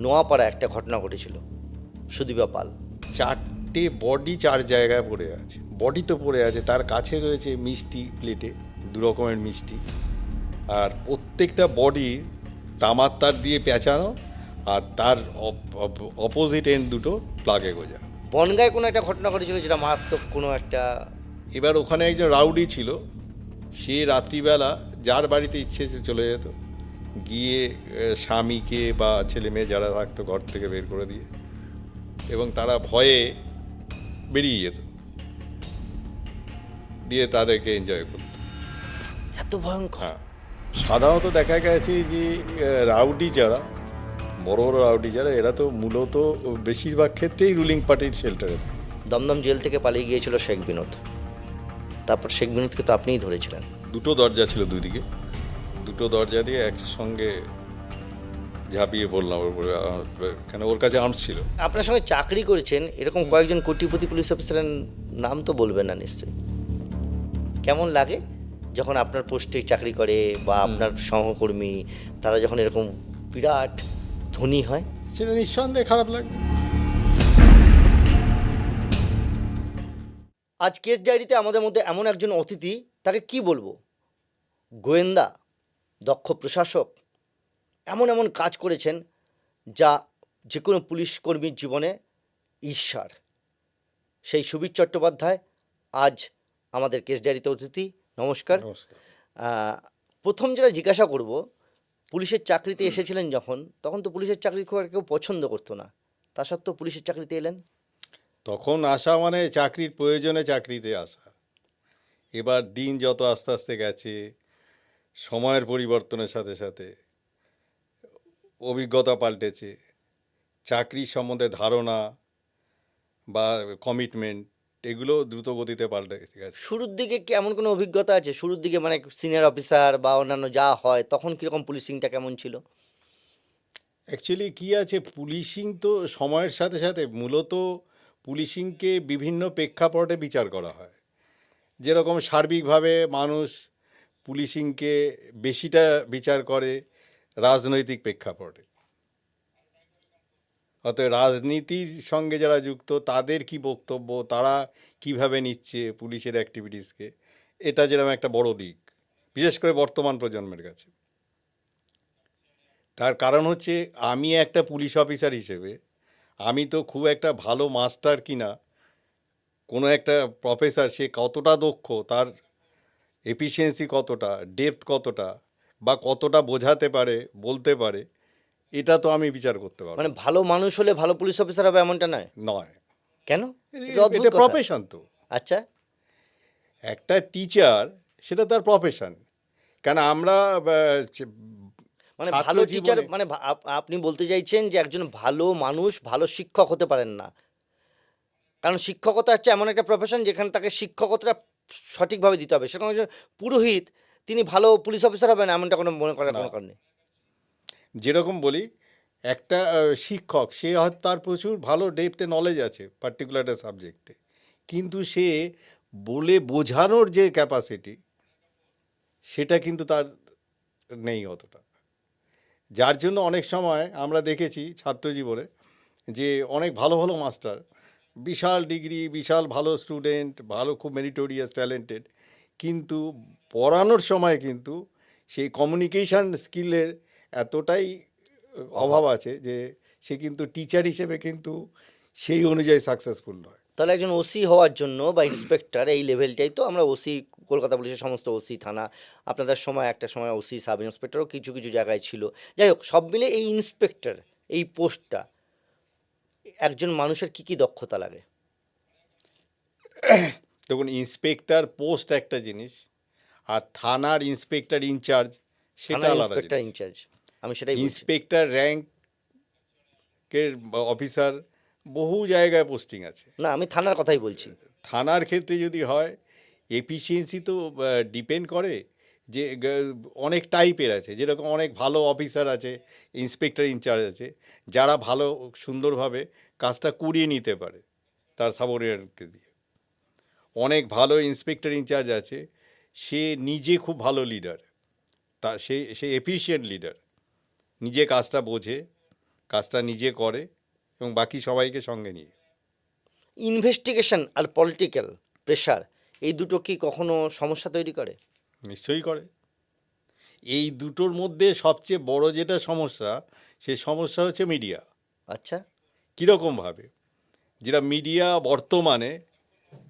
নোয়াপাড়া একটা ঘটনা ঘটেছিল, সুদীপা পাল। 4টে বডি 4 জায়গায় পড়ে আছে, বডি তো পড়ে আছে, তার কাছে রয়েছে মিষ্টি প্লেটে 2 রকমের মিষ্টি, আর প্রত্যেকটা বডি তামার তার দিয়ে পেঁচানো, আর তার অপোজিট এন্ড দুটো প্লাগে গোজা। বনগায় কোনো একটা ঘটনা ঘটেছিল যেটা মারাত্মক কোনো একটা। এবার ওখানে একজন রাউডি ছিল, সে রাত্রিবেলা যার বাড়িতে ইচ্ছে সে চলে যেত, গিয়ে স্বামীকে বা ছেলে মেয়ে যারা থাকতো ঘর থেকে বের করে দিয়ে, এবং তারা ভয়ে বেরিয়ে যেত, দিয়ে তাদেরকে এনজয় করত। এত ভয়ঙ্কর? হ্যাঁ, সাধারণত দেখা গেছে যে রাউডি যারা, বড় বড় রাউডি যারা, এরা তো মূলত বেশিরভাগ ক্ষেত্রেই রুলিং পার্টির শেল্টারে। দমদম জেল থেকে পালিয়ে গিয়েছিল শেখ বিনোদ, তারপর শেখ বিনোদকে তো আপনিই ধরেছিলেন। 2টো দরজা ছিল দুদিকে, 2টো দরজা দিয়ে একসঙ্গে ঝাঁপিয়ে পড়লাম ওর উপরে, কেন ওর কাছে আর্মস ছিল। আপনার সঙ্গে চাকরি করেছেন এরকম কয়েকজন কোটিপতি পুলিশ অফিসারের নাম তো বলবেন না নিশ্চয়ই। কেমন লাগে যখন আপনার পোস্টে চাকরি করে বা আপনার সহকর্মী তারা যখন এরকম বিরাট ধনী হয়? সেটা নিঃসন্দেহে খারাপ লাগবে। আজ কেস ডায়েরিতে আমাদের মধ্যে এমন একজন অতিথি, তাকে কি বলবো, গোয়েন্দা, দক্ষ প্রশাসক, এমন এমন কাজ করেছেন যা যে কোনো পুলিশ কর্মীর জীবনে ঈর্ষার। সেই সুবীর চট্টোপাধ্যায় আজ আমাদের কেস ডায়েরিতে অতিথি। নমস্কার। নমস্কার। প্রথম যেটা জিজ্ঞাসা করব, পুলিশের চাকরিতে এসেছিলেন যখন, তখন তো পুলিশের চাকরি খুব একটা কেউ পছন্দ করতো না, তা সত্ত্বেও পুলিশের চাকরিতে এলেন। তখন আসা মানে চাকরির প্রয়োজনে চাকরিতে আসা। এবার দিন যত আস্তে আস্তে গেছে, সময়ের পরিবর্তনের সাথে সাথে অভিজ্ঞতা পাল্টেছে, চাকরির সম্বন্ধে ধারণা বা কমিটমেন্ট এগুলো দ্রুত গতিতে পাল্টে গেছে। শুরুর দিকে কি এমন কোনো অভিজ্ঞতা আছে? শুরুর দিকে মানে সিনিয়র অফিসার বা অন্যান্য যা হয়, তখন কীরকম পুলিশিংটা কেমন ছিল? অ্যাকচুয়ালি কী আছে, পুলিশিং তো সময়ের সাথে সাথে মূলত পুলিশিংকে বিভিন্ন প্রেক্ষাপটে বিচার করা হয়। যেরকম সার্বিকভাবে মানুষ পুলিশিংকে বেশিটা বিচার করে রাজনৈতিক প্রেক্ষাপটে, অতএব রাজনীতির সঙ্গে যারা যুক্ত তাদের কি বক্তব্য, তারা কিভাবে নিচ্ছে পুলিশের অ্যাক্টিভিটিসকে, এটা যেরকম একটা বড় দিক, বিশেষ করে বর্তমান প্রজন্মের কাছে। তার কারণ হচ্ছে, আমি একটা পুলিশ অফিসার হিসেবে আমি তো খুব একটা ভালো মাস্টার কিনা, কোনো একটা প্রফেসর সে কতটা দক্ষ, তার এফিসিয়েন্সি কতটা, ডেপথ কতটা, বা কতটা বোঝাতে পারে, বলতে পারে, এটা তো আমি বিচার করতে পারবো মানে ভালো মানুষ হলে ভালো পুলিশ অফিসার হবে এমনটা নয়? নয়। কেন? এটা অদ্ভুত এটা কথা। প্রফেশন তো। আচ্ছা, একটা টিচার সেটা তার প্রফেশন। কেন আমরা মানে ছাত্র ভালো টিচার জীবনে মানে আপনি বলতে চাইছেন যে একজন ভালো মানুষ ভালো শিক্ষক হতে পারেন না, কারণ শিক্ষকতা হচ্ছে এমন একটা প্রফেশন যেখানে তাকে শিক্ষকতাটা সঠিকভাবে দিতে হবে। সেরকম একজন পুরোহিত তিনি ভালো পুলিশ অফিসার হবেন এমনটা কোনো মনে করার না, কোনো কারণ নেই। যেরকম বলি, একটা শিক্ষক সে হয়তো তার প্রচুর ভালো ডেপথে নলেজ আছে পার্টিকুলার একটা সাবজেক্টে, কিন্তু সে বলে বোঝানোর যে ক্যাপাসিটি সেটা কিন্তু তার নেই অতটা। যার জন্য অনেক সময় আমরা দেখেছি ছাত্র জীবনে যে অনেক ভালো ভালো মাস্টার, বিশাল ডিগ্রি, বিশাল ভালো স্টুডেন্ট, ভালো খুব মেরিটোরিয়াস ট্যালেন্টেড, কিন্তু পড়ানোর সময় কিন্তু সেই কমিউনিকেশান স্কিলের এতটাই অভাব আছে যে সে কিন্তু টিচার হিসেবে কিন্তু সেই অনুযায়ী সাকসেসফুল নয়। তাহলে একজন ওসি হওয়ার জন্য বা ইন্সপেক্টর এই লেভেলটাই তো, আমরা ওসি কলকাতা পুলিশের সমস্ত ওসি থানা, আপনাদের সময় একটা সময় ওসি সাব ইন্সপেক্টরও কিছু কিছু জায়গায় ছিল, যাই হোক সব মিলে এই ইন্সপেক্টর এই পোস্টটা একজন মানুষের কি কি দক্ষতা লাগে? দেখুন, ইন্সপেক্টর পোস্ট একটা জিনিস, আর থানার ইন্সপেক্টর ইনচার্জ সেটা থানার আলাদা ইন্সপেক্টর জিনিস। ইনচার্জ, আমি সেটাই বলছি। ইন্সপেক্টর র্যাঙ্কের অফিসার বহু জায়গায় পোস্টিং আছে। না, আমি থানার কথাই বলছি। থানার ক্ষেত্রে যদি হয়, এফিসিয়েন্সি তো ডিপেন্ড করে যে অনেক টাইপের আছে, যেরকম অনেক ভালো অফিসার আছে, ইন্সপেক্টর ইনচার্জ আছে, যারা ভালো সুন্দরভাবে কাজটা করিয়ে নিতে পারে তার সাবঅর্ডিনেটকে দিয়ে। অনেক ভালো ইন্সপেক্টর ইনচার্জ আছে, সে নিজে খুব ভালো লিডার, তা সে এফিশিয়েন্ট লিডার, নিজে কাজটা বোঝে, কাজটা নিজে করে এবং বাকি সবাইকে সঙ্গে নিয়ে। ইনভেস্টিগেশন আর পলিটিক্যাল প্রেশার, এই দুটো কি কখনো সমস্যা তৈরি করে? নিশ্চয়ই করে। এই দুটোর মধ্যে সবচেয়ে বড় যেটা সমস্যা, সেই সমস্যা হচ্ছে মিডিয়া। আচ্ছা। কীরকমভাবে? যেটা মিডিয়া বর্তমানে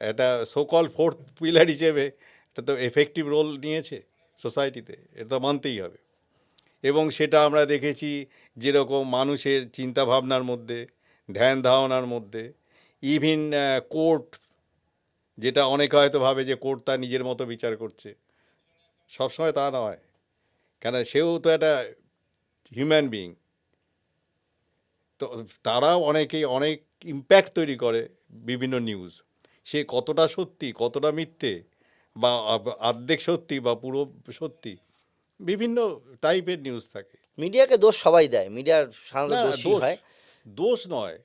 একটা সোকল ফোর্থ পিলার হিসেবে এটা তো এফেক্টিভ রোল নিয়েছে সোসাইটিতে, এটা তো মানতেই হবে। এবং সেটা আমরা দেখেছি যেরকম মানুষের চিন্তাভাবনার মধ্যে, ধ্যান ধারণার মধ্যে, ইভিন কোর্ট, যেটা অনেকে হয়তো ভাবে যে কোর্ট তার নিজের মতো বিচার করছে, সবসময় তা নয়। কেন, সেও তো একটা হিউম্যান বিইং। তো তারাও অনেকেই অনেক ইম্প্যাক্ট তৈরি করে বিভিন্ন নিউজ। সে কতটা সত্যি, কতটা মিথ্যে, বা আর্ধেক সত্যি বা পুরো সত্যি, বিভিন্ন টাইপের নিউজ থাকে। মিডিয়াকে দোষ সবাই দেয়, মিডিয়ার সাধারণত না, দোষী দোষ হয়। দোষ নয়,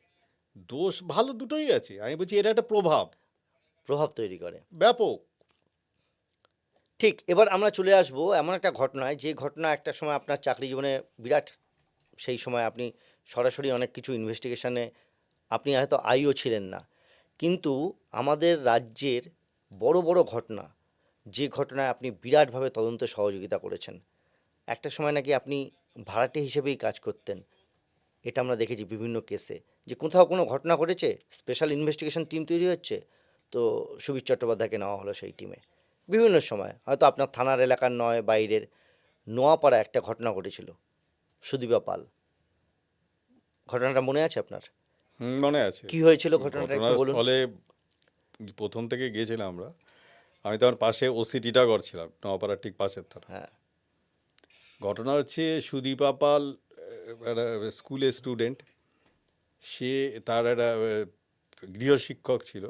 দোষ ভালো দুটোই আছে। আমি বলছি এটা একটা প্রভাব, প্রভাব তৈরি করে। ব্যাপক। ঠিক, এবার আমরা চলে আসবো এমন একটা ঘটনায়, যে ঘটনা একটা সময় আপনার চাকরি জীবনে বিরাট, সেই সময় আপনি সরাসরি অনেক কিছু ইনভেস্টিগেশনে আপনি হয়তো আইও ছিলেন না, কিন্তু আমাদের রাজ্যের বড় বড় ঘটনা, যে ঘটনায় আপনি বিরাটভাবে তদন্তে সহযোগিতা করেছেন, একটা সময় নাকি আপনি ভাড়াটে হিসেবেই কাজ করতেন, এটা আমরা দেখেছি বিভিন্ন কেসে, যে কোথাও কোনো ঘটনা ঘটেছে, স্পেশাল ইনভেস্টিগেশন টিম তৈরি হচ্ছে, তো সুবীর চট্টোপাধ্যায়কে নেওয়া হলো সেই টিমে। বিভিন্ন সময় হয়তো আপনার থানার এলাকার নয়, বাইরের নোয়াপাড়া একটা ঘটনা ঘটেছিল, সুদীপা পাল, ঘটনাটা মনে আছে আপনার? মনে আছে। কি হয়েছিল ঘটনাটা একটু বলুন। ঘটনাস্থলে প্রথম থেকে গিয়েছিলাম আমরা। আমি তখন পাশে ওসি টিটাগড় ছিলাম, নওপাড়ার ঠিক পাশের থানা। হ্যাঁ। ঘটনা হচ্ছে সুদীপা পাল একটা স্কুলের স্টুডেন্ট। সে, তার একটা গৃহশিক্ষক ছিল,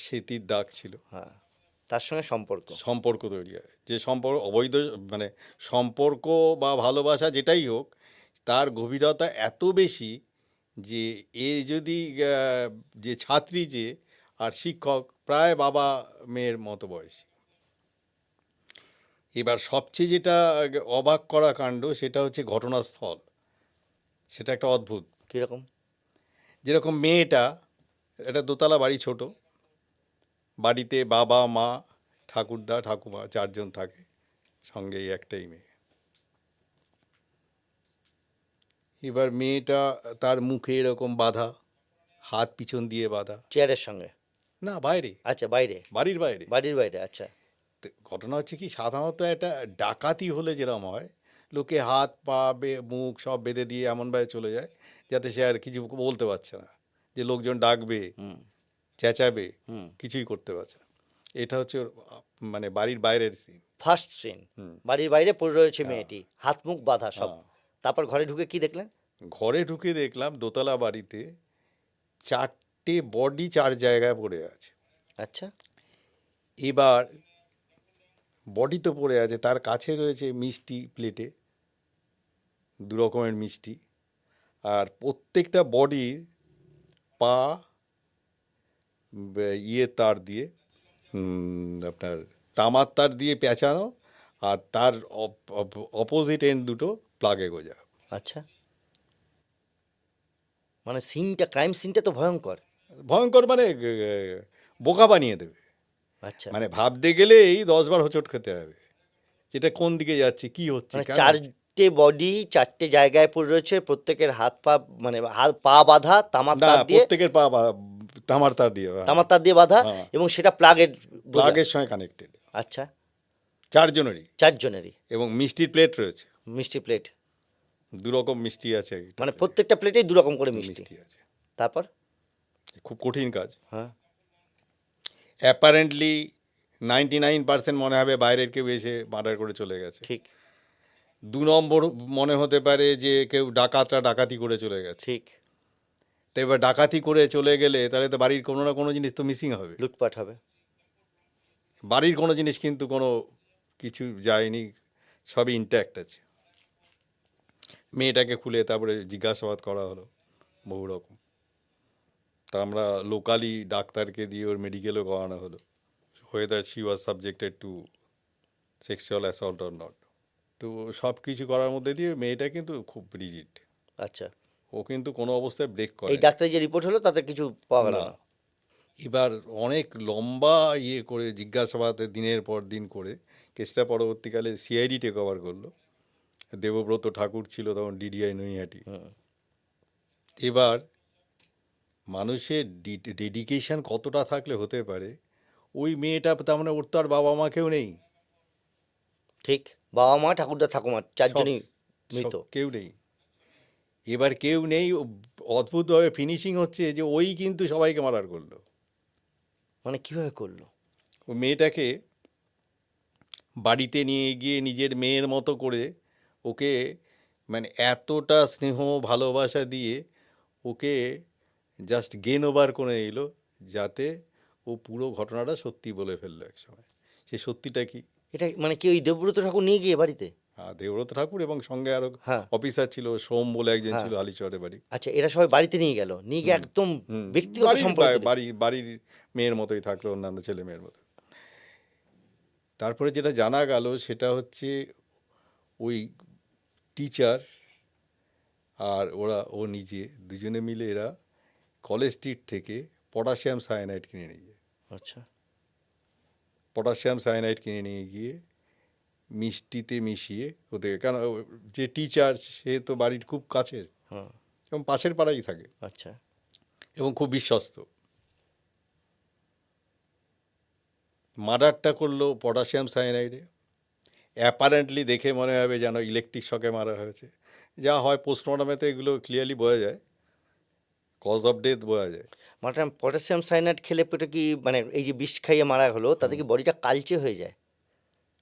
সেতির দাগ ছিল। হ্যাঁ, তার সঙ্গে সম্পর্ক। সম্পর্ক তৈরি হয়, যে সম্পর্ক অবৈধ, মানে সম্পর্ক বা ভালোবাসা যেটাই হোক, তার গভীরতা এত বেশি যে এ যদি যে ছাত্রী, যে আর শিক্ষক প্রায় বাবা মেয়ের মতো বয়সী। এবার সবচেয়ে যেটা অবাক করা কাণ্ড, সেটা হচ্ছে ঘটনাস্থল। সেটা একটা অদ্ভুত। কীরকম? যেরকম মেয়েটা, একটা দোতলা বাড়ি, ছোট বাড়িতে বাবা মা ঠাকুরদা ঠাকুমা চারজন থাকে, সঙ্গে এই একটাই মেয়ে। এবার মেয়েটা, তার মুখে এরকম বাঁধা, হাত পিছন দিয়ে বাঁধা। চেয়ারের সঙ্গে? না, বাইরে, আচ্ছা, বাইরে। বাড়ির বাইরে। বাড়ির বাইরে, আচ্ছা। তো ঘটনা হচ্ছে কি, সাধারণত একটা ডাকাতি হলে যেরকম হয়, লোকে হাত পা মুখ সব বেঁধে দিয়ে এমনভাবে চলে যায় যাতে সে আর কিছু বলতে পারছে না, যে লোকজন ডাকবে, হুম চেঁচাবে, হুম। কিছুই করতে পারছে না। এটা হচ্ছে ওর, মানে বাড়ির বাইরের সিন। ফার্স্ট সিন, হুম। বাড়ির বাইরে পড়ে রয়েছে হ্যাঁ। মেয়েটি, হাত মুখ বাঁধা সব। হ্যাঁ। তারপর ঘরে ঢুকে কি দেখলেন? ঘরে ঢুকে দেখলাম দোতলা বাড়িতে 4টে বডি 4 জায়গায় পড়ে আছে। আচ্ছা। এবার বডি তো পড়ে আছে, তার কাছে রয়েছে মিষ্টি প্লেটে, 2 রকমের মিষ্টি, আর প্রত্যেকটা বডির পা ইয়ে তার দিয়ে, আপনার তামার তার দিয়ে পেঁচানো, আর তার অপোজিট এন্ড দুটো প্লাগে গোজা। আচ্ছা, মানে সিনটা, ক্রাইম সিনটা তো ভয়ঙ্কর। ভয়ঙ্কর মানে বোকা বানিয়ে দেবে। আচ্ছা, মানে ভাবতে গেলেই 10 বার হোঁচট খেতে হবে, যেটা কোন দিকে যাচ্ছে, কি হচ্ছে, মানে কেন হচ্ছে। 4টে বডি 4টে জায়গায় পড়ে রয়েছে, প্রত্যেকের হাত পা, মানে হাত পা বাঁধা তামার না, তার দিয়ে, প্রত্যেকের পা তামার তার দিয়ে, তামার তার দিয়ে বাঁধা, হ্যাঁ। এবং সেটা প্লাগের প্লাগের সঙ্গে কানেক্টেড, আচ্ছা, 4 জনেরই। 4 জনেরই। এবং মিষ্টির প্লেট রয়েছে, মিষ্টি প্লেট, 2 রকম মিষ্টি আছে, একটা মানে plate প্রত্যেকটা প্লেটেই 2 রকম করে মিষ্টি। মিষ্টি আছে। তারপর? খুব কঠিন কাজ। হ্যাঁ। অ্যাপারেন্টলি 99% মনে হবে বাইরের কেউ এসে মার্ডার করে চলে গেছে। ঠিক 2 নম্বর মনে হতে পারে যে কেউ ডাকাতরা ডাকাতি করে চলে গেছে। ঠিক। তো এবার ডাকাতি করে চলে গেলে তাহলে তো বাড়ির কোনো না কোনো জিনিস তো মিসিং হবে। লুটপাট হবে। বাড়ির কোনো জিনিস কিন্তু কোনো কিছু যায়নি, সবই ইনট্যাক্ট আছে। মেয়েটাকে খুলে তারপরে জিজ্ঞাসাবাদ করা হলো বহু রকম। তা আমরা লোকালি ডাক্তারকে দিয়ে ওর মেডিকেলও করানো হলো, whether she was subjected to sexual assault or not. তো সব কিছু করার মধ্যে দিয়ে মেয়েটা কিন্তু খুব রিজিড। আচ্ছা, ও কিন্তু কোনো অবস্থায় ব্রেক করে এই ডাক্তারের যে রিপোর্ট হলো তাতে কিছু পাওয়া গেল না। না? এবার অনেক লম্বা ইয়ে করে জিজ্ঞাসাবাদে দিনের পর দিন করে কেসটা পরবর্তীকালে সিআইডি টেক ওভার করলো। দেবব্রত ঠাকুর ছিল তখন ডিডিআই নৈহাটি। হুম, এবার মানুষের ডেডিকেশন কতটা থাকলে হতে পারে, ওই মেয়েটা তার মানে ওর তো আর বাবা মা কেউ নেই, ঠিক। বাবা মা ঠাকুরদা ঠাকুমা সব চারজনই সব মৃত। কেউ নেই। এবার কেউ নেই, অদ্ভুতভাবে ফিনিশিং হচ্ছে যে ওই কিন্তু সবাইকে মার্ডার করলো। মানে কিভাবে করলো? ও মেয়েটাকে বাড়িতে নিয়ে গিয়ে নিজের মেয়ের মতো করে ওকে মানে এতটা স্নেহ ভালোবাসা দিয়ে ওকে জাস্ট গেন ওভার করে এলো, যাতে ও পুরো ঘটনাটা সত্যি বলে ফেললো একসময়। সে সত্যিটা কি, এটা মানে কি ওই দেবব্রত ঠাকুর নিয়ে গিয়ে বাড়িতে? দেবব্রত ঠাকুর এবং সঙ্গে আরো হ্যাঁ, অফিসার ছিল, সোম বলে একজন হ্যাঁ। ছিল হালিশহরে বাড়ি। আচ্ছা, এরা সবাই বাড়িতে নিয়ে গেল, নিয়ে গিয়ে একদম হুম, ব্যক্তিগত বাড়ির সম্পর্ক তৈরি। বাড়ির মেয়ের মতোই থাকলো, অন্যান্য ছেলে মেয়ের মতো। তারপরে যেটা জানা গেল সেটা হচ্ছে ওই টিচার আর ও নিজে দুজনে মিলে এরা কলেজ স্ট্রিট থেকে পটাশিয়াম সায়ানাইড কিনে নিয়ে যায়। আচ্ছা, পটাশিয়াম সায়ানাইড কিনে নিয়ে গিয়ে মিষ্টিতে মিশিয়ে ওদের, কেন যে টিচার সে তো বাড়ির খুব কাছের হ্যাঁ, এবং পাশের পাড়াই থাকে আচ্ছা, এবং খুব বিশ্বস্ত। মার্ডারটা করলো পটাশিয়াম সায়ানাইডে। অ্যাপারেন্টলি দেখে মনে হবে যেন ইলেকট্রিক শকে মারা হয়েছে। যা হয় পোস্টমর্টমে তো এগুলো ক্লিয়ারলি বোঝা যায়, কজ অফ ডেথ বোঝা যায়। মানে পটাশিয়াম সাইনাইড খেলে পেটে কি মানে এই যে বিষ খাইয়ে মারা হলো তাতে কি বডিটা কালচে হয়ে যায়?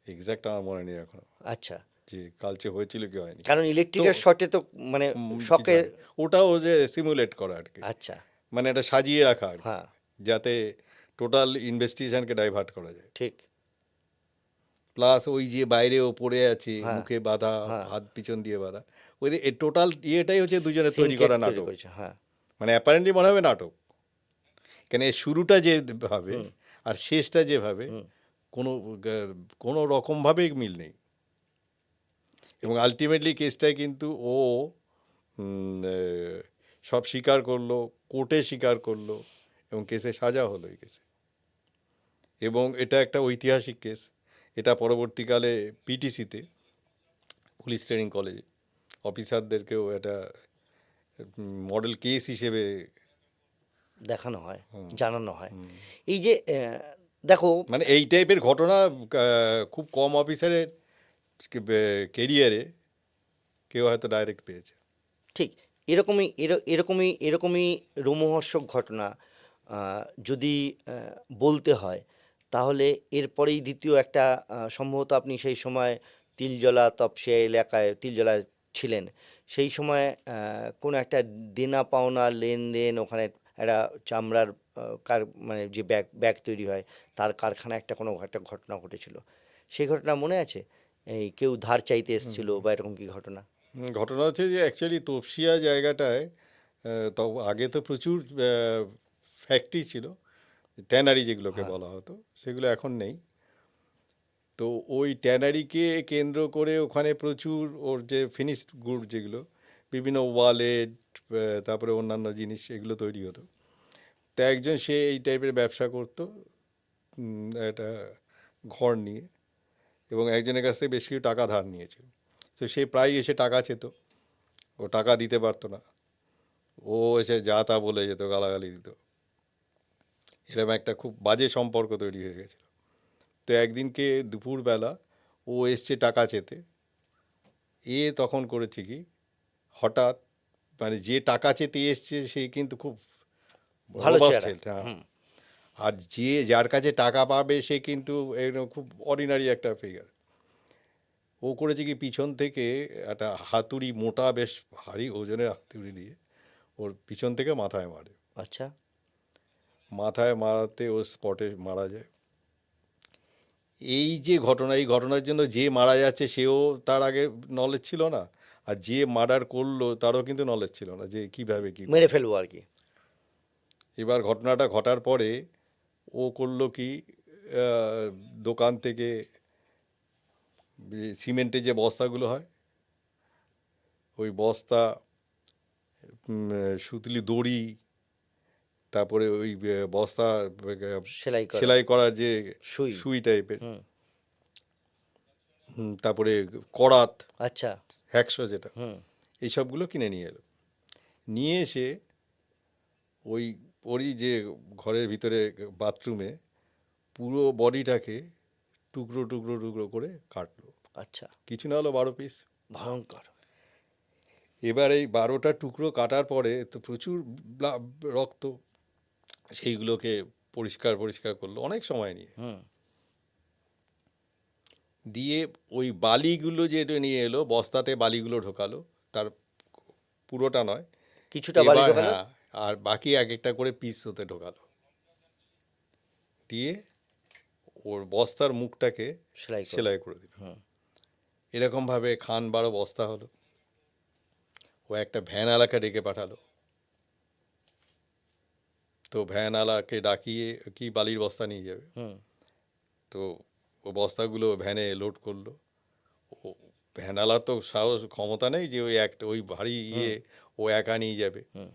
এক্স্যাক্ট আমার মনে নেই এখনো আচ্ছা, যে কালচে হয়েছিল কি হয়নি। কারণ তো ইলেকট্রিকের শর্টে তো মানে কিছু শকে। হয় না। ওটাও যে সিমুলেট করা আর কি, আচ্ছা, মানে এটা সাজিয়ে রাখা আর কি, হ্যাঁ, যাতে টোটাল ইনভেস্টিগেশনকে ডাইভার্ট করা যায়। ঠিক, প্লাস ওই যে বাইরে ও পড়ে আছে, হ্যাঁ, মুখে বাঁধা, হ্যাঁ, হাত পিছন দিয়ে বাঁধা, ওই টোটাল ইয়েটাই হচ্ছে দুজনের তৈরি সিনকেট করা তৈরি নাটক। করেছে, হ্যাঁ, মানে অ্যাপারেন্টলি মনে হবে নাটক, কেন এর শুরুটা যেভাবে হুম, আর শেষটা যেভাবে হুম, কোনো কোনো রকমভাবেই মিল নেই। এবং আলটিমেটলি কেসটায় কিন্তু ও সব স্বীকার করলো, কোর্টে স্বীকার করলো এবং কেসে সাজা হলো এই কেসে। এবং এটা একটা ঐতিহাসিক কেস। এটা পরবর্তীকালে পিটিসিতে, পুলিশ ট্রেনিং কলেজে অফিসারদেরকেও এটা মডেল কেস হিসেবে দেখানো হয়, জানানো হয়। এই যে দেখো, মানে এই টাইপের ঘটনা খুব কম অফিসারের কেরিয়ারে কেউ হয়তো ডাইরেক্ট পেয়েছে। ঠিক এরকমই রোমহর্ষক ঘটনা যদি বলতে হয়, তাহলে এরপরেই দ্বিতীয় একটা সম্ভবত আপনি সেই সময় তিলজলা তপসিয়া এলাকায় তিলজলায় ছিলেন। সেই সময় কোনো একটা দেনা পাওনা লেনদেন ওখানে একটা চামড়ার মানে যে ব্যাগ ব্যাগ তৈরি হয় তার কারখানায় কোনো একটা ঘটনা ঘটেছিল। সেই ঘটনা মনে আছে? এই কেউ ধার চাইতে এসেছিল বা এরকম কি ঘটনা? ঘটনা হচ্ছে যে অ্যাকচুয়ালি তপসিয়া জায়গাটায় তো আগে তো প্রচুর ফ্যাক্টরি ছিল, ট্যানারি যেগুলোকে হ্যাঁ, বলা হতো, সেগুলো এখন নেই। তো ওই ট্যানারিকে কেন্দ্র করে ওখানে প্রচুর ওর যে ফিনিশড গুড যেগুলো বিভিন্ন ওয়ালেট, তারপরে অন্যান্য জিনিস এগুলো তৈরি হতো। তো একজন সে এই টাইপের ব্যবসা করতো, একটা ঘর নিয়ে, এবং একজনের কাছ থেকে বেশ কিছু টাকা ধার নিয়েছিল। তো সে প্রায় এসে টাকা চেত, ও টাকা দিতে পারতো না, ও এসে যা তা বলে যেত, গালাগালি দিত। এরকম একটা খুব বাজে সম্পর্ক তৈরি হয়ে গেছিল। তো একদিনকে দুপুরবেলা ও এসছে টাকা চেতে, তখন করেছে কি, হঠাৎ মানে যে টাকা চেতে এসছে সে কিন্তু খুব ভালো রোবাস্ট চেহারা। হেলথ, হ্যাঁ। হুম, আর যার কাছে টাকা পাবে সে কিন্তু এরকম খুব অর্ডিনারি একটা ফিগার। ও করেছে কি, পিছন থেকে একটা হাতুড়ি, মোটা বেশ ভারী ওজনের হাতুড়ি দিয়ে ওর পিছন থেকে মাথায় মারে। আচ্ছা, মাথায় মারাতে ও স্পটে মারা যায়। এই যে ঘটনা, এই ঘটনার জন্য যে মারা যাচ্ছে সেও তার আগে নলেজ ছিল না, আর যে মার্ডার করলো তারও কিন্তু নলেজ ছিল না যে কিভাবে কি মেরে করবে। ফেলবো আর কি। এবার ঘটনাটা ঘটার পরে ও করলো কি, দোকান থেকে সিমেন্টের যে বস্তাগুলো হয়, ওই বস্তা সুতলি দড়ি, তারপরে ওই বস্তা সেলাই করা, সেলাই করার যে সুই। সুই টাইপের, হুম। তারপরে করাত, আচ্ছা। হ্যাকশো যেটা, হুম। এইসবগুলো কিনে নিয়ে এলো। নিয়ে এসে ওই ওরই যে ঘরের ভিতরে বাথরুমে পুরো বডিটাকে টুকরো টুকরো টুকরো করে কাটলো। আচ্ছা। কিছু না হলো 12 পিস। ভয়ঙ্কর। এবার এই 12টা টুকরো কাটার পরে তো প্রচুর রক্ত, সেইগুলোকে পরিষ্কার পরিষ্কার করলো অনেক সময় নিয়ে। হুম। দিয়ে ওই বালিগুলো যেটা নিয়ে এলো, বস্তাতে বালিগুলো ঢোকালো, তার পুরোটা নয়, কিছুটা বালি এবার ঢোকালো। হ্যাঁ, আর বাকি এক একটা করে পিস হতে ঢোকালো। দিয়ে ওর বস্তার মুখটাকে সেলাই করে। সেলাই করে দিল। হুম। এরকমভাবে 12 বস্তা হলো। ও একটা ভ্যানওয়ালাকে ডেকে পাঠালো। তো ভ্যানওয়ালাকে ডাকিয়ে কি বালির বস্তা নিয়ে যাবে, হুম। তো ও বস্তাগুলো ভ্যানে লোড করলো। ও ভ্যানওয়ালার তো সাহস ক্ষমতা নেই যে ওই ভারী ও একা নিয়ে যাবে। হুম।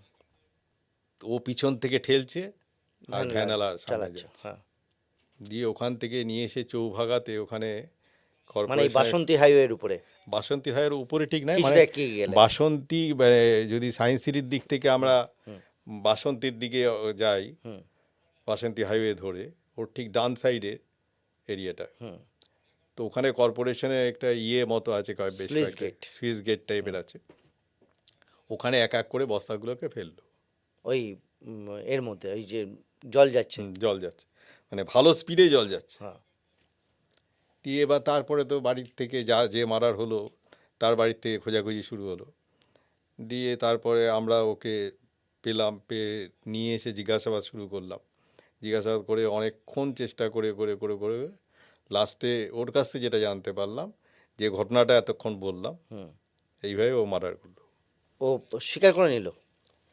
তো ও পিছন থেকে ঠেলছে আর ভ্যান ভ্যানওয়ালা সামনে চালাচ্ছে। যাচ্ছে। হ্যাঁ। দিয়ে ওখান থেকে নিয়ে এসে চৌভাগাতে, ওখানে মানে এই কর্পোরেশনের বাসন্তী হাইওয়ের উপরে বাসন্তী হাইয়ের উপরে ঠিক নয়, মানে কিছুটা এগিয়ে গেলে। বাসন্তী যদি সায়েন্স সিটির দিক থেকে আমরা বাসন্তীর দিকে যাই, হুম। বাসন্তী হাইওয়ে ধরে, ওর ঠিক ডান সাইডে এরিয়াটা। হুম। তো ওখানে কর্পোরেশনের একটা মতো আছে, বেশ স্লুইস কয়েকটা গেট। সুইচ গেট টাইপের আছে। ওখানে এক এক করে বস্তাগুলোকে ফেললো। ওই এর মধ্যে ওই যে জল যাচ্ছে। জল যাচ্ছে, মানে ভালো স্পিডে জল যাচ্ছে। হ্যাঁ। দিয়ে এবার তারপরে তো বাড়ির থেকে যে মারার হলো, তার বাড়ির থেকে খোঁজাখুঁজি শুরু হলো। দিয়ে তারপরে আমরা ওকে পেয়ে নিয়ে এসে জিজ্ঞাসাবাদ শুরু করলাম। জিজ্ঞাসাবাদ করে অনেকক্ষণ চেষ্টা করে করে করে করে লাস্টে ওর কাছ থেকে যেটা জানতে পারলাম, যে ঘটনাটা এতক্ষণ বললাম, হুম। এইভাবে ও মার্ডার করলো। ও স্বীকার করে নিল।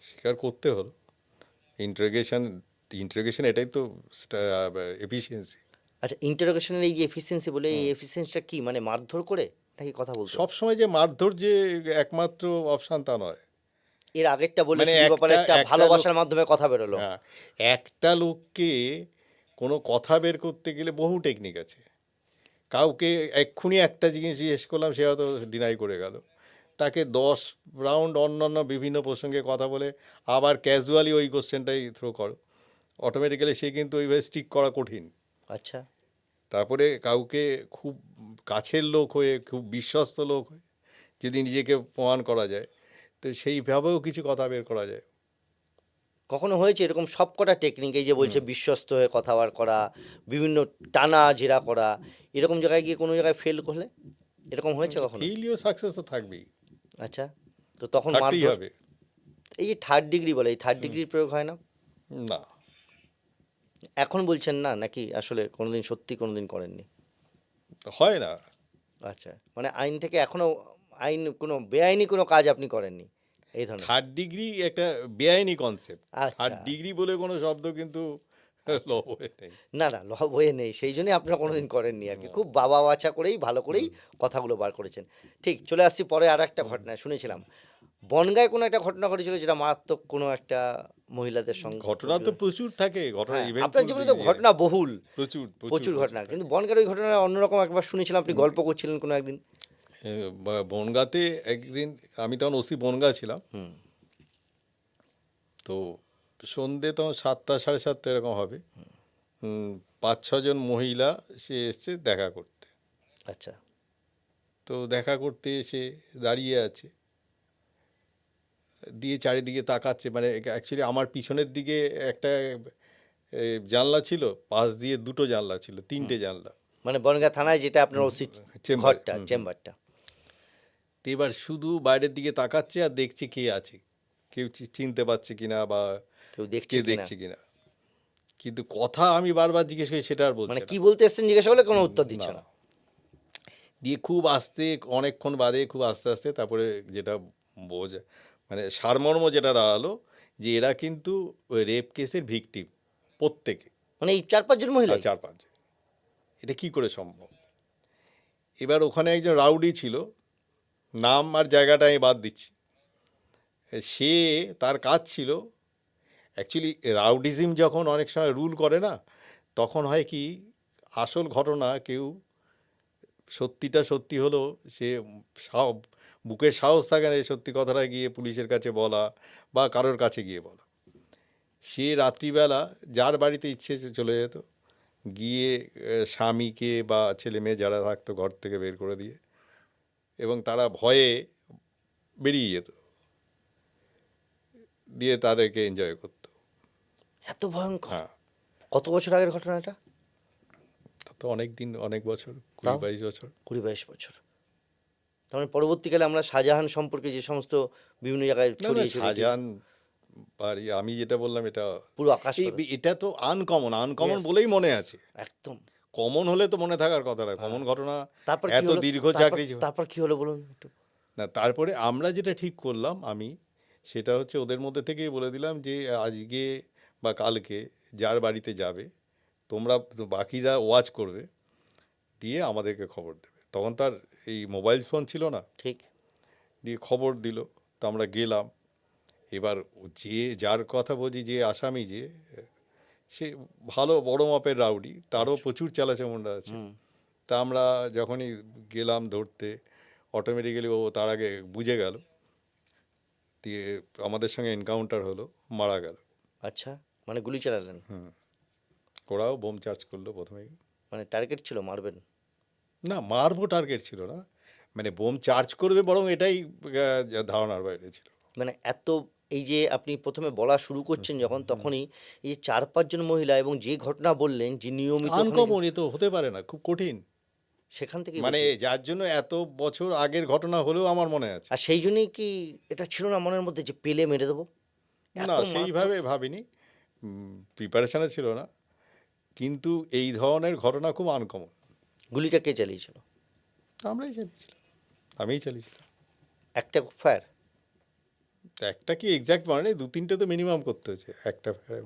স্বীকার করতে হলো। ইন্টারোগেশন এটাই তো এফিসিয়েন্সি। আচ্ছা, ইন্টারোগেশনের এই যে এফিসিয়েন্সি বলে, এই এফিসিয়েন্সিটা কি মানে মারধর করে নাকি কথা বলতো? সবসময় যে মারধর যে একমাত্র অপশান তা নয়। এর আগেরটা বলে মানে সুদীপ ব্যাপারে একটা একটা ভালোবাসার মাধ্যমে কথা বেরোলো। হ্যাঁ, একটা লোককে কোনো কথা বের করতে গেলে বহু টেকনিক আছে। কাউকে এক্ষুনি একটা জিনিস জিজ্ঞেস করলাম, সে হয়তো ডিনাই করে গেল। তাকে 10 রাউন্ড অন্যান্য বিভিন্ন প্রসঙ্গে কথা বলে আবার ক্যাজুয়ালি ওই কোশ্চেনটাই থ্রো করো, অটোমেটিক্যালি সে কিন্তু ওইভাবে স্টিক করা কঠিন। আচ্ছা। তারপরে কাউকে খুব কাছের লোক হয়ে, খুব বিশ্বস্ত লোক হয়ে যদি নিজেকে প্রমাণ করা যায়, তো সেইভাবেও কিছু কথা বের করা যায়। কখনো হয়েছে এরকম সবকটা টেকনিক, এই যে বলছে বিশ্বস্ত হয়ে কথা বার করা, বিভিন্ন টানা জেরা করা, এরকম জায়গায় গিয়ে কোনো জায়গায় ফেল করলে এরকম হয়েছে কখনো? ফেইলিও সাকসেস তো থাকবেই, আচ্ছা। তো তখন থাকতেই মারধর, হবে। এই যে থার্ড ডিগ্রি বলে, এই থার্ড ডিগ্রির প্রয়োগ হয় না? না, এখন বলছেন না, নাকি আসলে কোনোদিন সত্যি কোনোদিন করেননি? হয় না। আচ্ছা, মানে আইন থেকে এখনো আইন কোনো বেআইনি কোনো কাজ আপনি করেননি এই ধরনের? থার্ড ডিগ্রি একটা বেআইনি কনসেপ্ট। আচ্ছা। থার্ড ডিগ্রি বলে কোনো শব্দ কিন্তু ল নেই। না না, ল বইয়ে নেই, সেই জন্যই আপনারা কোনোদিন করেননি আর কি। খুব বাবা বাছা করেই, ভালো করেই কথাগুলো বার করেছেন। ঠিক, চলে আসছি পরে আর একটা ঘটনা শুনেছিলাম বনগাঁয় কোনো একটা ঘটনা ঘটেছিল, যেটা মারাত্মক কোনো একটা মহিলাদের সঙ্গে ঘটনা তো প্রচুর থাকে, ঘটনা হ্যাঁ, ইভেন্ট আপনার জীবনে তো ঘটনা বহুল, প্রচুর প্রচুর ঘটনা, কিন্তু বনগাঁর ওই ঘটনা অন্যরকম। একবার শুনেছিলাম আপনি গল্প করছিলেন কোনো একদিন। বনগাঁতে একদিন, আমি তখন ওসি বনগাঁ ছিলাম। হুম। তো সন্ধে তখন 7টা 7:30 এরকম হবে। 5-6 জন মহিলা সে এসছে দেখা করতে। আচ্ছা। তো দেখা করতে এসে দাঁড়িয়ে আছে, দিয়ে চারিদিকে তাকাচ্ছে। মানে অ্যাকচুয়ালি আমার পিছনের দিকে একটা জানলা ছিল, পাশ দিয়ে 2টো জানলা ছিল, 3টে জানলা। মানে বনগাঁ থানায় যেটা আপনার ওসি চেম্বার। ঘরটা, চেম্বারটা। তো এবার শুধু বাইরের দিকে তাকাচ্ছে আর দেখছে কে আছে, কেউ চিনতে পারছে কিনা বা কেউ দেখছে কে কিনা, দেখছে কিনা। কিন্তু কথা আমি বারবার জিজ্ঞেস করি, সেটা আর বলছে মানে না। কি বলতে এসছেন জিজ্ঞাসা করলে কোনো উত্তর দিচ্ছে না। দিয়ে খুব আস্তে, অনেকক্ষণ বাদে খুব আস্তে আস্তে তারপরে যেটা বোঝা, মানে সারমর্ম যেটা দাঁড়ালো, যে এরা কিন্তু ওই রেপ কেসের ভিকটিম প্রত্যেকে, মানে এই 4-5 জন মহিলা। 4-5। এটা কি করে সম্ভব? এবার ওখানে একজন রাউডি ছিল, নাম আর জায়গাটা আমি বাদ দিচ্ছি, সে তার কাজ ছিল অ্যাকচুয়ালি রাউডিজম যখন অনেক সময় রুল করে না, তখন হয় কি আসল ঘটনা কেউ সত্যিটা সত্যি হলো সে বুকের সাহস থাকে না এই সত্যি কথাটা গিয়ে পুলিশের কাছে বলা বা কারোর কাছে গিয়ে বলা। সে রাত্রিবেলা যার বাড়িতে ইচ্ছে সে চলে যেত, গিয়ে স্বামীকে বা ছেলে মেয়ে যারা থাকতো ঘর থেকে বের করে দিয়ে, এবং তারা ভয়ে বেরিয়ে যেত, দিয়ে তাদেরকে এনজয় করতো। এত ভয়ঙ্কর! হ্যাঁ, কত বছর আগের ঘটনা এটা? তা তো অনেক দিন, অনেক বছর, তাও 20-22 বছর। 20-22 বছর। তার মানে পরবর্তীকালে আমরা শাহজাহান সম্পর্কে যে সমস্ত বিভিন্ন জায়গায় না না, ছড়িয়ে ছিটিয়ে শাহজাহান বাড়ি আমি যেটা বললাম এটা পুরো আকাশ এই পাতাল। এটা তো আনকমন, আনকমন Yes, বলেই মনে আছে। একদম। কমন হলে তো মনে থাকার কথা না, কমন ঘটনা। তারপর কি এত হলো? দীর্ঘ তারপর চাকরি তারপর কি হলো বলুন একটু। না, তারপরে আমরা যেটা ঠিক করলাম আমি, সেটা হচ্ছে ওদের মধ্যে থেকেই বলে দিলাম যে আজকে বা কালকে যার বাড়িতে যাবে তোমরা বাকিরা ওয়াচ করবে, দিয়ে আমাদেরকে খবর দেবে। তখন তার এই মোবাইল ফোন ছিল না, ঠিক। দিয়ে খবর দিল, তো আমরা গেলাম। এবার যে যার কথা বলছি, যে আসামি, যে সে ভালো বড় মাপের রাউডি, তারও প্রচুর চালাচামুন্ডা আছে। হুম। তা আমরা যখনই গেলাম ধরতে, অটোমেটিক্যালি ও তার আগে বুঝে গেল, দিয়ে আমাদের সঙ্গে এনকাউন্টার হলো, মারা গেল। আচ্ছা, মানে গুলি চালালেন? ওরাও বোম চার্জ করলো প্রথমেই। মানে টার্গেট ছিল মারবেন? না, মারবো টার্গেট ছিল না, মানে বোম চার্জ করবে, বরং এটাই ধারণার বাইরে ছিল। মানে এত, এই যে আপনি প্রথমে বলা শুরু করছেন যখন, তখনই এই যে 4-5 জন মহিলা এবং যে ঘটনা বললেন যে নিয়মিত ওখানে, আনকমন, এ তো হতে পারে না, খুব কঠিন। সেখান থেকেই মানে বলছি। যার জন্য এত বছর আগের ঘটনা হলেও আমার মনে আছে। আর সেই জন্যই কি এটা ছিল না মনের মধ্যে যে পেলে মেরে দেবো? না, এত মারাত্মক। সেইভাবে ভাবিনি, প্রিপারেশনে ছিল না, কিন্তু এই ধরনের ঘটনা খুব আনকমন। গুলিটা কে চালিয়েছিল? আমরাই চালিয়েছিলাম, আমিই চালিয়েছিলাম। একটা ফায়ার? একটা কি এক্স্যাক্ট মানে নেই, 2-3টে তো মিনিমাম করতে হয়েছে একটা ফেরে।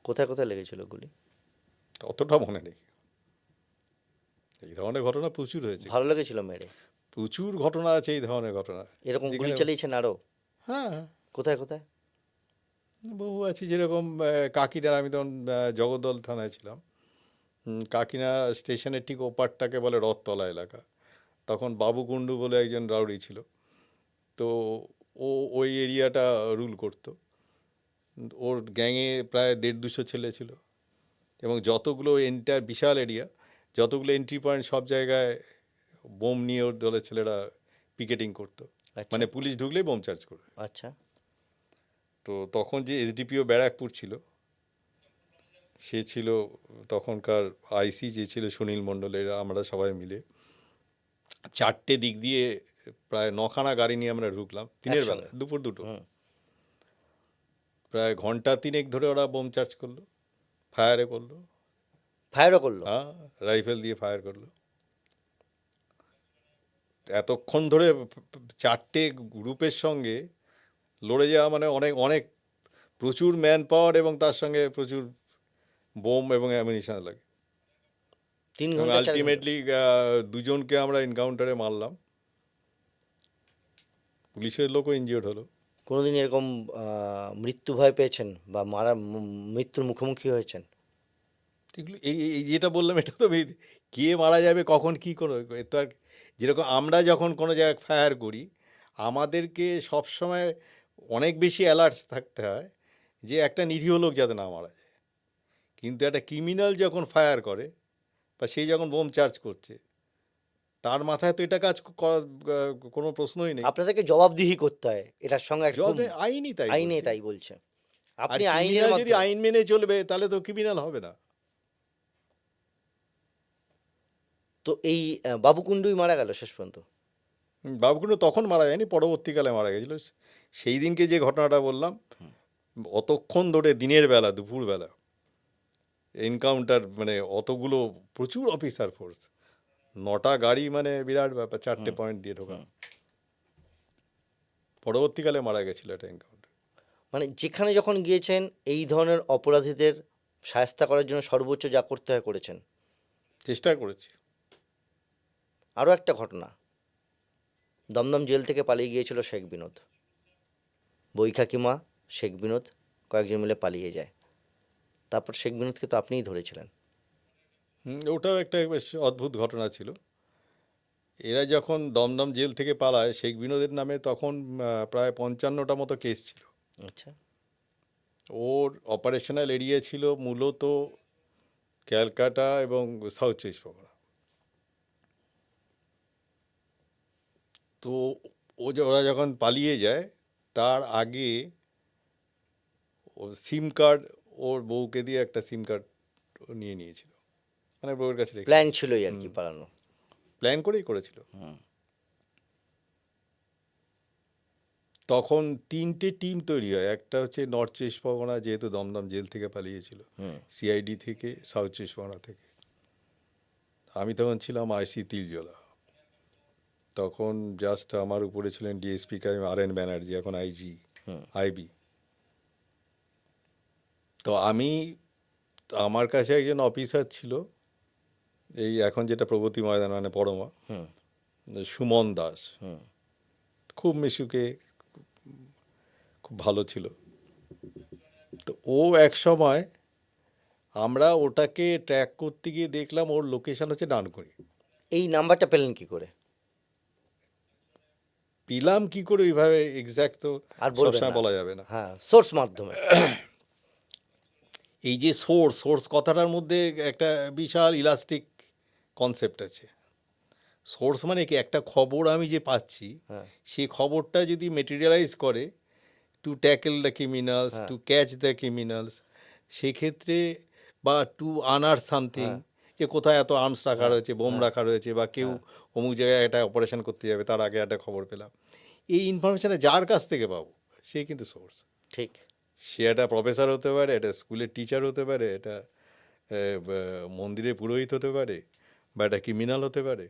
কোথায় কোথায় লেগেছিল গুলি? অতটা মনে নেই। এই ধরনের ঘটনা প্রচুর হয়েছে, ভালো লেগেছিল মেরে? প্রচুর ঘটনা আছে এই ধরনের ঘটনা এরকম গুলি যেখানে। চালিয়েছেন আরও? হ্যাঁ হ্যাঁ, কোথায় কোথায়? বহু আছে, যেরকম কাকিনার, আমি তখন জগদ্দল থানায় ছিলাম। কাকিনা স্টেশনের ঠিক ওপারটাকে বলে রথতলা এলাকা। তখন বাবু কুণ্ডু বলে একজন রাউডি ছিল, তো ও ওই এরিয়াটা রুল করতো। ওর গ্যাংয়ে প্রায় 150-200 ছেলে ছিল, এবং যতগুলো এন্টার বিশাল এরিয়া, যতগুলো এন্ট্রি পয়েন্ট, সব জায়গায় বোম নিয়ে ওর দলের ছেলেরা পিকেটিং করতো। আচ্ছা মানে পুলিশ ঢুকলেই বোম চার্জ করবে। আচ্ছা। তো তখন যে এসডিপিও ব্যারাকপুর ছিল, সে ছিল তখনকার আইসি, যে ছিল সুনীল মণ্ডলের, আমরা সবাই মিলে 4টে দিক দিয়ে প্রায় 9খানা গাড়ি নিয়ে আমরা ঢুকলাম দিনের বেলা, একসঙ্গে? দুপুর দুটো। হুম। প্রায় ঘন্টা 3 ধরে ওরা বোম চার্জ করলো, ফায়ারে করলো। ফায়ারও করলো? হ্যাঁ, রাইফেল দিয়ে ফায়ার করলো। এতক্ষণ ধরে 4টে গ্রুপের সঙ্গে লড়ে যাওয়া মানে অনেক অনেক প্রচুর ম্যান পাওয়ার, এবং তার সঙ্গে প্রচুর বোম এবং অ্যামিনিশন লাগে। 3 এবং ঘন্টা 4 ঘন্টা? আলটিমেটলি দুজনকে আমরা এনকাউন্টারে মারলাম, পুলিশের লোকও ইনজিওর্ড হলো। কোনোদিন এরকম মৃত্যু ভয় পেয়েছেন বা মৃত্যুর মুখোমুখি হয়েছেন? এগুলো এই এই এই যেটা বললাম, এটা তো কে মারা যাবে কখন কী করে, এ তো আর, যেরকম আমরা যখন কোনো জায়গায় ফায়ার করি, আমাদেরকে সবসময় অনেক বেশি অ্যালার্ট থাকতে হয় যে একটা নিরীহ লোক যাতে না মারা যায়। কিন্তু একটা ক্রিমিনাল যখন ফায়ার করে বা সে যখন বোম চার্জ করছে, তার মাথায় তো এটা কাজ করার কোনো প্রশ্নই নেই। আপনাদেরকে জবাবদিহি করতে হয় এটার সঙ্গে, একটা খুব আইনই তাই আইনে বলছে। তাই বলছে। আর আপনি আইনের ক্রিমিনাল যদি মাধ্যমে, আইন মেনে চলবে, তাহলে তো ক্রিমিনাল হবে না। তো এই বাবুকুণ্ডুই মারা গেল শেষ পর্যন্ত? বাবুকুণ্ডু তখন মারা যায়নি, পরবর্তীকালে মারা গেছিল। সেই দিনকে যে ঘটনাটা বললাম, অতক্ষণ ধরে দিনের বেলা, দুপুরবেলা এনকাউন্টার, মানে অতগুলো প্রচুর অফিসার ফোর্স, 9টা গাড়ি, মানে বিরাট ব্যাপার, 4টে পয়েন্ট দিয়ে ঢোকা। পরবর্তীকালে মারা গেছিল এটা এনকাউন্টার। মানে যেখানে যখন গিয়েছেন এই ধরনের অপরাধীদের শায়েস্তা করার জন্য সর্বোচ্চ যা করতে হয় করেছেন। চেষ্টা করেছি। আরও একটা ঘটনা, দমদম জেল থেকে পালিয়ে গিয়েছিল শেখ বিনোদ। বই কাকিমা, শেখ বিনোদ কয়েকজন মিলে পালিয়ে যায়। তারপর শেখ বিনোদকে তো আপনিই ধরেছিলেন। ওটাও একটা বেশ অদ্ভুত ঘটনা ছিল। এরা যখন দমদম জেল থেকে পালায়, শেখ বিনোদের নামে তখন প্রায় 55টা মতো কেস ছিল। আচ্ছা। ওর অপারেশনাল এরিয়া ছিল মূলত ক্যালকাটা এবং সাউথ চব্বিশ পরগনা। তো ওরা যখন পালিয়ে যায়, তার আগে ও সিম কার্ড, ওর বউকে দিয়ে একটা সিম কার্ড নিয়ে নিয়েছিল, মানে বউয়ের কাছে রেখে প্ল্যান ছিলই আর কি পালানো। প্ল্যান করেই করেছিল। হুম। তখন 3টে টিম তৈরি হয়। একটা হচ্ছে নর্থ চব্বিশ পরগনা, যেহেতু দমদম জেল থেকে পালিয়েছিল, হুম। সিআইডি থেকে, সাউথ চব্বিশ পরগনা থেকে। আমি তখন ছিলাম আইসি তিলজলা। তখন জাস্ট আমার উপরে ছিলেন ডিএসপি কাইম আর.এন. ব্যানার্জি, এখন আইজি আইবি। তো আমার কাছে একজন অফিসার ছিল, এই এখন যেটা প্রগতি ময়দান, মানে পরমা, হুম। সুমন দাস। হুম। খুব মিশুকে, খুব ভালো ছিল। তো ও এক সময়, আমরা ওটাকে ট্র্যাক করতে গিয়ে দেখলাম ওর লোকেশন হচ্ছে ডানকুনি। এই নাম্বারটা পেলেন কি করে? পেলাম কি করে ওইভাবে এক্স্যাক্ট তো আর বলবেন সবসময় না। বলা যাবে না। হ্যাঁ, সোর্স মাধ্যমে। এই যে সোর্স কথাটার মধ্যে একটা বিশাল ইলাস্টিক কনসেপ্ট আছে। সোর্স মানে কি, একটা খবর আমি যে পাচ্ছি, হ্যাঁ। সেই খবরটা যদি মেটেরিয়ালাইজ করে টু ট্যাকেল দ্য ক্রিমিনালস, হ্যাঁ। টু ক্যাচ দ্য ক্রিমিনালস, সেক্ষেত্রে, বা টু আনার সামথিং, যে কোথায় এত আর্মস রাখা রয়েছে, বোম রাখা রয়েছে, বা কেউ অমুক জায়গায় একটা অপারেশন করতে যাবে, তার আগে একটা খবর পেলাম। এই ইনফরমেশানটা যার কাছ থেকে পাবো, সে কিন্তু সোর্স। ঠিক। সে একটা প্রফেসর হতে পারে, একটা স্কুলের টিচার হতে পারে, এটা মন্দিরে পুরোহিত হতে পারে, বা একটা ক্রিমিনাল হতে পারে,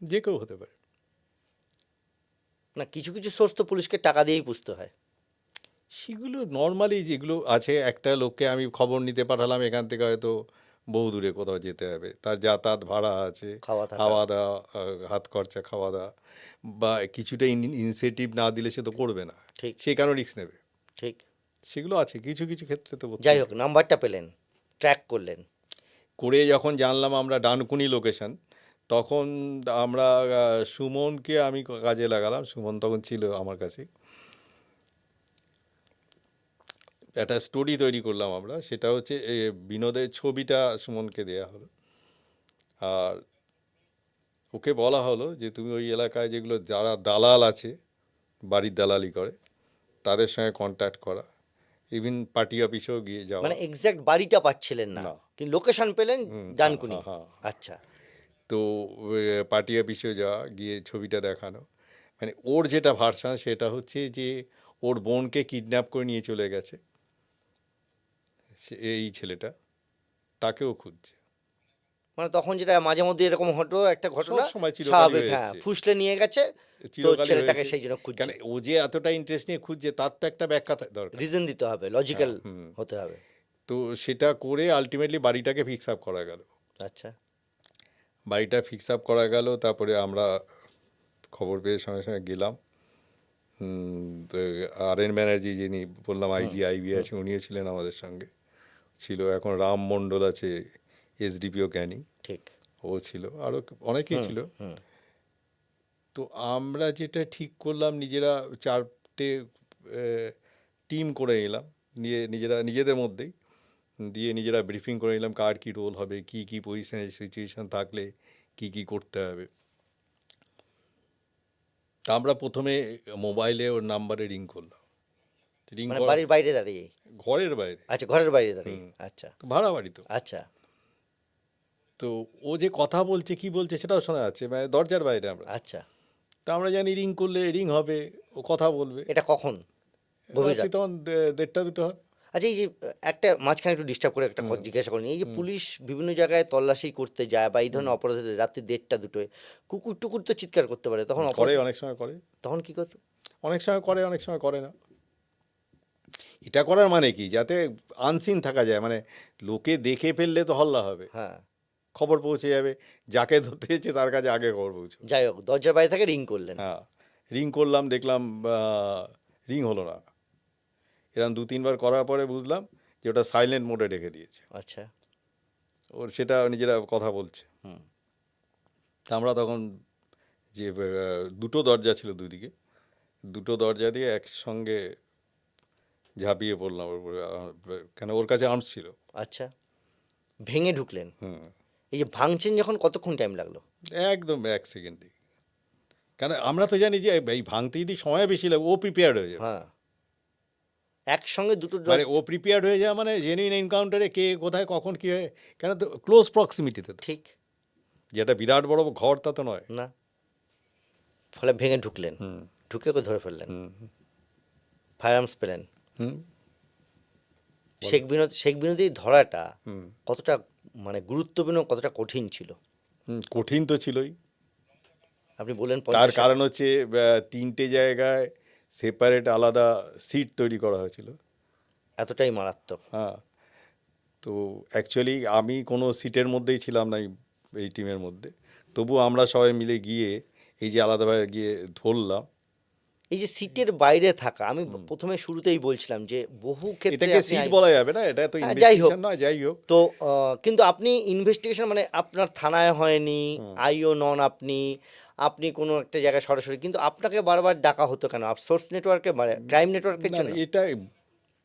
যে কেউ হতে পারে। না, কিছু কিছু সোর্স তো পুলিশকে টাকা দিয়েই পুষতে হয়। সেগুলো নর্মালি যেগুলো আছে, একটা লোককে আমি খবর নিতে পাঠালাম, এখান থেকে হয়তো বহু দূরে কোথাও যেতে হবে, তার যাতায়াত ভাড়া আছে, খাওয়া থাকা। খাওয়া দাওয়া, হাত খরচা, খাওয়া দাওয়া, বা কিছুটা ইনসেন্টিভ না দিলে সে তো করবে না, ঠিক। সে কেন রিস্ক নেবে। ঠিক। সেগুলো আছে কিছু কিছু ক্ষেত্রে তো করতেই যাই হোক, হবে। নাম্বারটা পেলেন, ট্র্যাক করলেন। করে যখন জানলাম আমরা ডানকুনি লোকেশন, তখন আমরা সুমনকে আমি কাজে লাগালাম। সুমন তখন ছিল আমার কাছে। একটা স্টোরি তৈরি করলাম আমরা, সেটা হচ্ছে বিনোদের ছবিটা সুমনকে দেয়া হলো, আর ওকে বলা হলো যে তুমি ওই এলাকায় যেগুলো যারা দালাল আছে, বাড়ির দালালি করে, তাদের সঙ্গে কন্ট্যাক্ট করা, ইভিন পার্টি অফিসেও গিয়ে যাওয়া। মানে এক্স্যাক্ট বাড়িটা পাচ্ছিলেন না, না। কিন্তু লোকেশন পেলেন ডানকুনি। হ্যাঁ। আচ্ছা। তো পার্টি অফিসে যাওয়া, গিয়ে ছবিটা দেখানো। মানে ওর যেটা ভার্সান, সেটা হচ্ছে যে ওর বোনকে কিডন্যাপ করে নিয়ে চলে গেছে এই ছেলেটা, তাকেও খুঁজছে। মানে তখন যেটা মাঝে মধ্যে এরকম হতো, একটা ঘটনা সবসময় চিরকালই স্বাভাবিক, হয়ে হ্যাঁ, এসছে। ফুসলে নিয়ে গেছে, তো চিরকালই ছেলেটাকে হয়েছে। সেই জন্য কেন খুঁজছে। ও যে এতটা ইন্টারেস্ট নিয়ে খুঁজছে, তার তো একটা ব্যাখ্যা দরকার। রিজন দিতে হবে, লজিক্যাল হুম। হতে হবে। তো সেটা করে আলটিমেটলি বাড়িটাকে ফিক্স আপ করা গেল। আচ্ছা। বাড়িটা ফিক্স আপ করা গেল। তারপরে আমরা খবর পেয়ে সঙ্গে সঙ্গে গেলাম। আর.এন. ব্যানার্জি, যিনি বললাম আইজি আইবি আছে, উনিও ছিলেন আমাদের সঙ্গে। ছিল, এখন রাম মণ্ডল আছে, এসডিপিও ক্যানিং, ঠিক। ও ছিল, আরও অনেকেই ছিল। তো আমরা যেটা ঠিক করলাম, নিজেরা 4টে টিম করে নিলাম, নিজেদের মধ্যেই দিয়ে নিজেরা ব্রিফিং করে নিলাম কার কী রোল হবে, কি কি পজিশনে সিচুয়েশান থাকলে কি কি করতে হবে। তা আমরা প্রথমে মোবাইলে ওর নাম্বারে রিং করলাম। রিং মানে করার বাড়ির বাইরে দাঁড়িয়ে? ঘরের বাইরে। আচ্ছা, ঘরের বাইরে দাঁড়িয়ে। আচ্ছা। তো ভাড়া বাড়ি তো। আচ্ছা। তো ও যে কথা বলছে, কি বলছে, সেটাও শোনা যাচ্ছে, মানে দরজার বাইরে আমরা। আচ্ছা। তা আমরা জানি রিং করলে রিং হবে, ও কথা বলবে। এটা কখন? গভীর রাত্রি রাত? তখন 1:30-2টো হবে। আচ্ছা, এই যে একটা মাঝখানে একটু ডিস্টার্ব করে একটা জিজ্ঞাসা করেন, এই যে পুলিশ বিভিন্ন জায়গায় তল্লাশি করতে যায় বা এই ধরনের অপরাধের রাত্রি 1:30-2টোয় কুকুর টুকুর তো চিৎকার করতে পারে, তখন করে, অনেক সময় করে। তখন কি করতো? অনেক সময় করে, অনেক সময় করে না। এটা করার মানে কি, যাতে আনসিন থাকা যায়, মানে লোকে দেখে ফেললে তো হল্লা হবে, হ্যাঁ। খবর পৌঁছে যাবে, যাকে ধরতে হচ্ছে তার কাছে আগে খবর পৌঁছবে। যাই হোক, দরজার বাইরে থেকে রিং করলেন। হ্যাঁ, রিং করলাম, দেখলাম রিং হলো না। এরকম 2-3 বার করার পরে বুঝলাম যে ওটা সাইলেন্ট মোডে রেখে দিয়েছে, আচ্ছা। ওর সেটা নিজেরা কথা বলছে। হুম। তা আমরা তখন যে দুটো দরজা ছিল দুদিকে, দুটো দরজা দিয়ে একসঙ্গে ঝাঁপিয়ে পড়লাম ওর উপরে, কেন ওর কাছে আর্মস ছিল। আচ্ছা, ভেঙে ঢুকলেন। হুম, এই যে ভাঙছেন যখন, কতক্ষণ টাইম লাগলো? একদম 1 সেকেন্ডে। কেন আমরা তো জানি যে এই ভাঙতে যদি সময় বেশি লাগে ও প্রিপেয়ার্ড হয়ে যাবে। হ্যাঁ, একসঙ্গে দুটো মানে ও প্রিপেয়ার্ড হয়ে যাওয়া মানে জেনুইন এনকাউন্টারে কে কোথায় কখন কী হয়, কেন তো ক্লোজ প্রক্সিমিটিতে তো, ঠিক যেটা বিরাট বড় ঘর তা তো নয়। না, ফলে ভেঙে ঢুকলেন, হুম ঢুকে ওকে ধরে ফেললেন, হুম ফায়ার আর্মস পেলেন। হুম শেখ বিনোদী ধরাটা হুম কতটা মানে গুরুত্বপূর্ণ, কতটা কঠিন ছিল? হুম, কঠিন তো ছিলই। আপনি বললেন তার 50 কারণ হচ্ছে 3টে জায়গায় সেপারেট আলাদা সিট তৈরি করা হয়েছিল। এতটাই মারাত্মক। হ্যাঁ, তো অ্যাকচুয়ালি আমি কোনো সিটের মধ্যেই ছিলাম না এই টিমের মধ্যে, তবু আমরা সবাই মিলে গিয়ে এই যে আলাদাভাবে গিয়ে ধরলাম। এই যে সিটের বাইরে থাকা, আমি প্রথমে শুরুতেই বলছিলাম যে বহু ক্ষেত্রে এটাকে আপনি সিট বলা যাবে না, এটা তো হ্যাঁ, যাই হোক। ইনভেস্টিগেশন নয়, যাই হোক। তো কিন্তু আপনি ইনভেস্টিগেশন মানে আপনার থানায় হয়নি, আইও নন আপনি, আপনি কোনো একটা জায়গায় সরাসরি, কিন্তু আপনাকে বারবার ডাকা হতো কেন? সোর্স নেটওয়ার্কে মানে ক্রাইম নেটওয়ার্কের না জন্য? না, এটা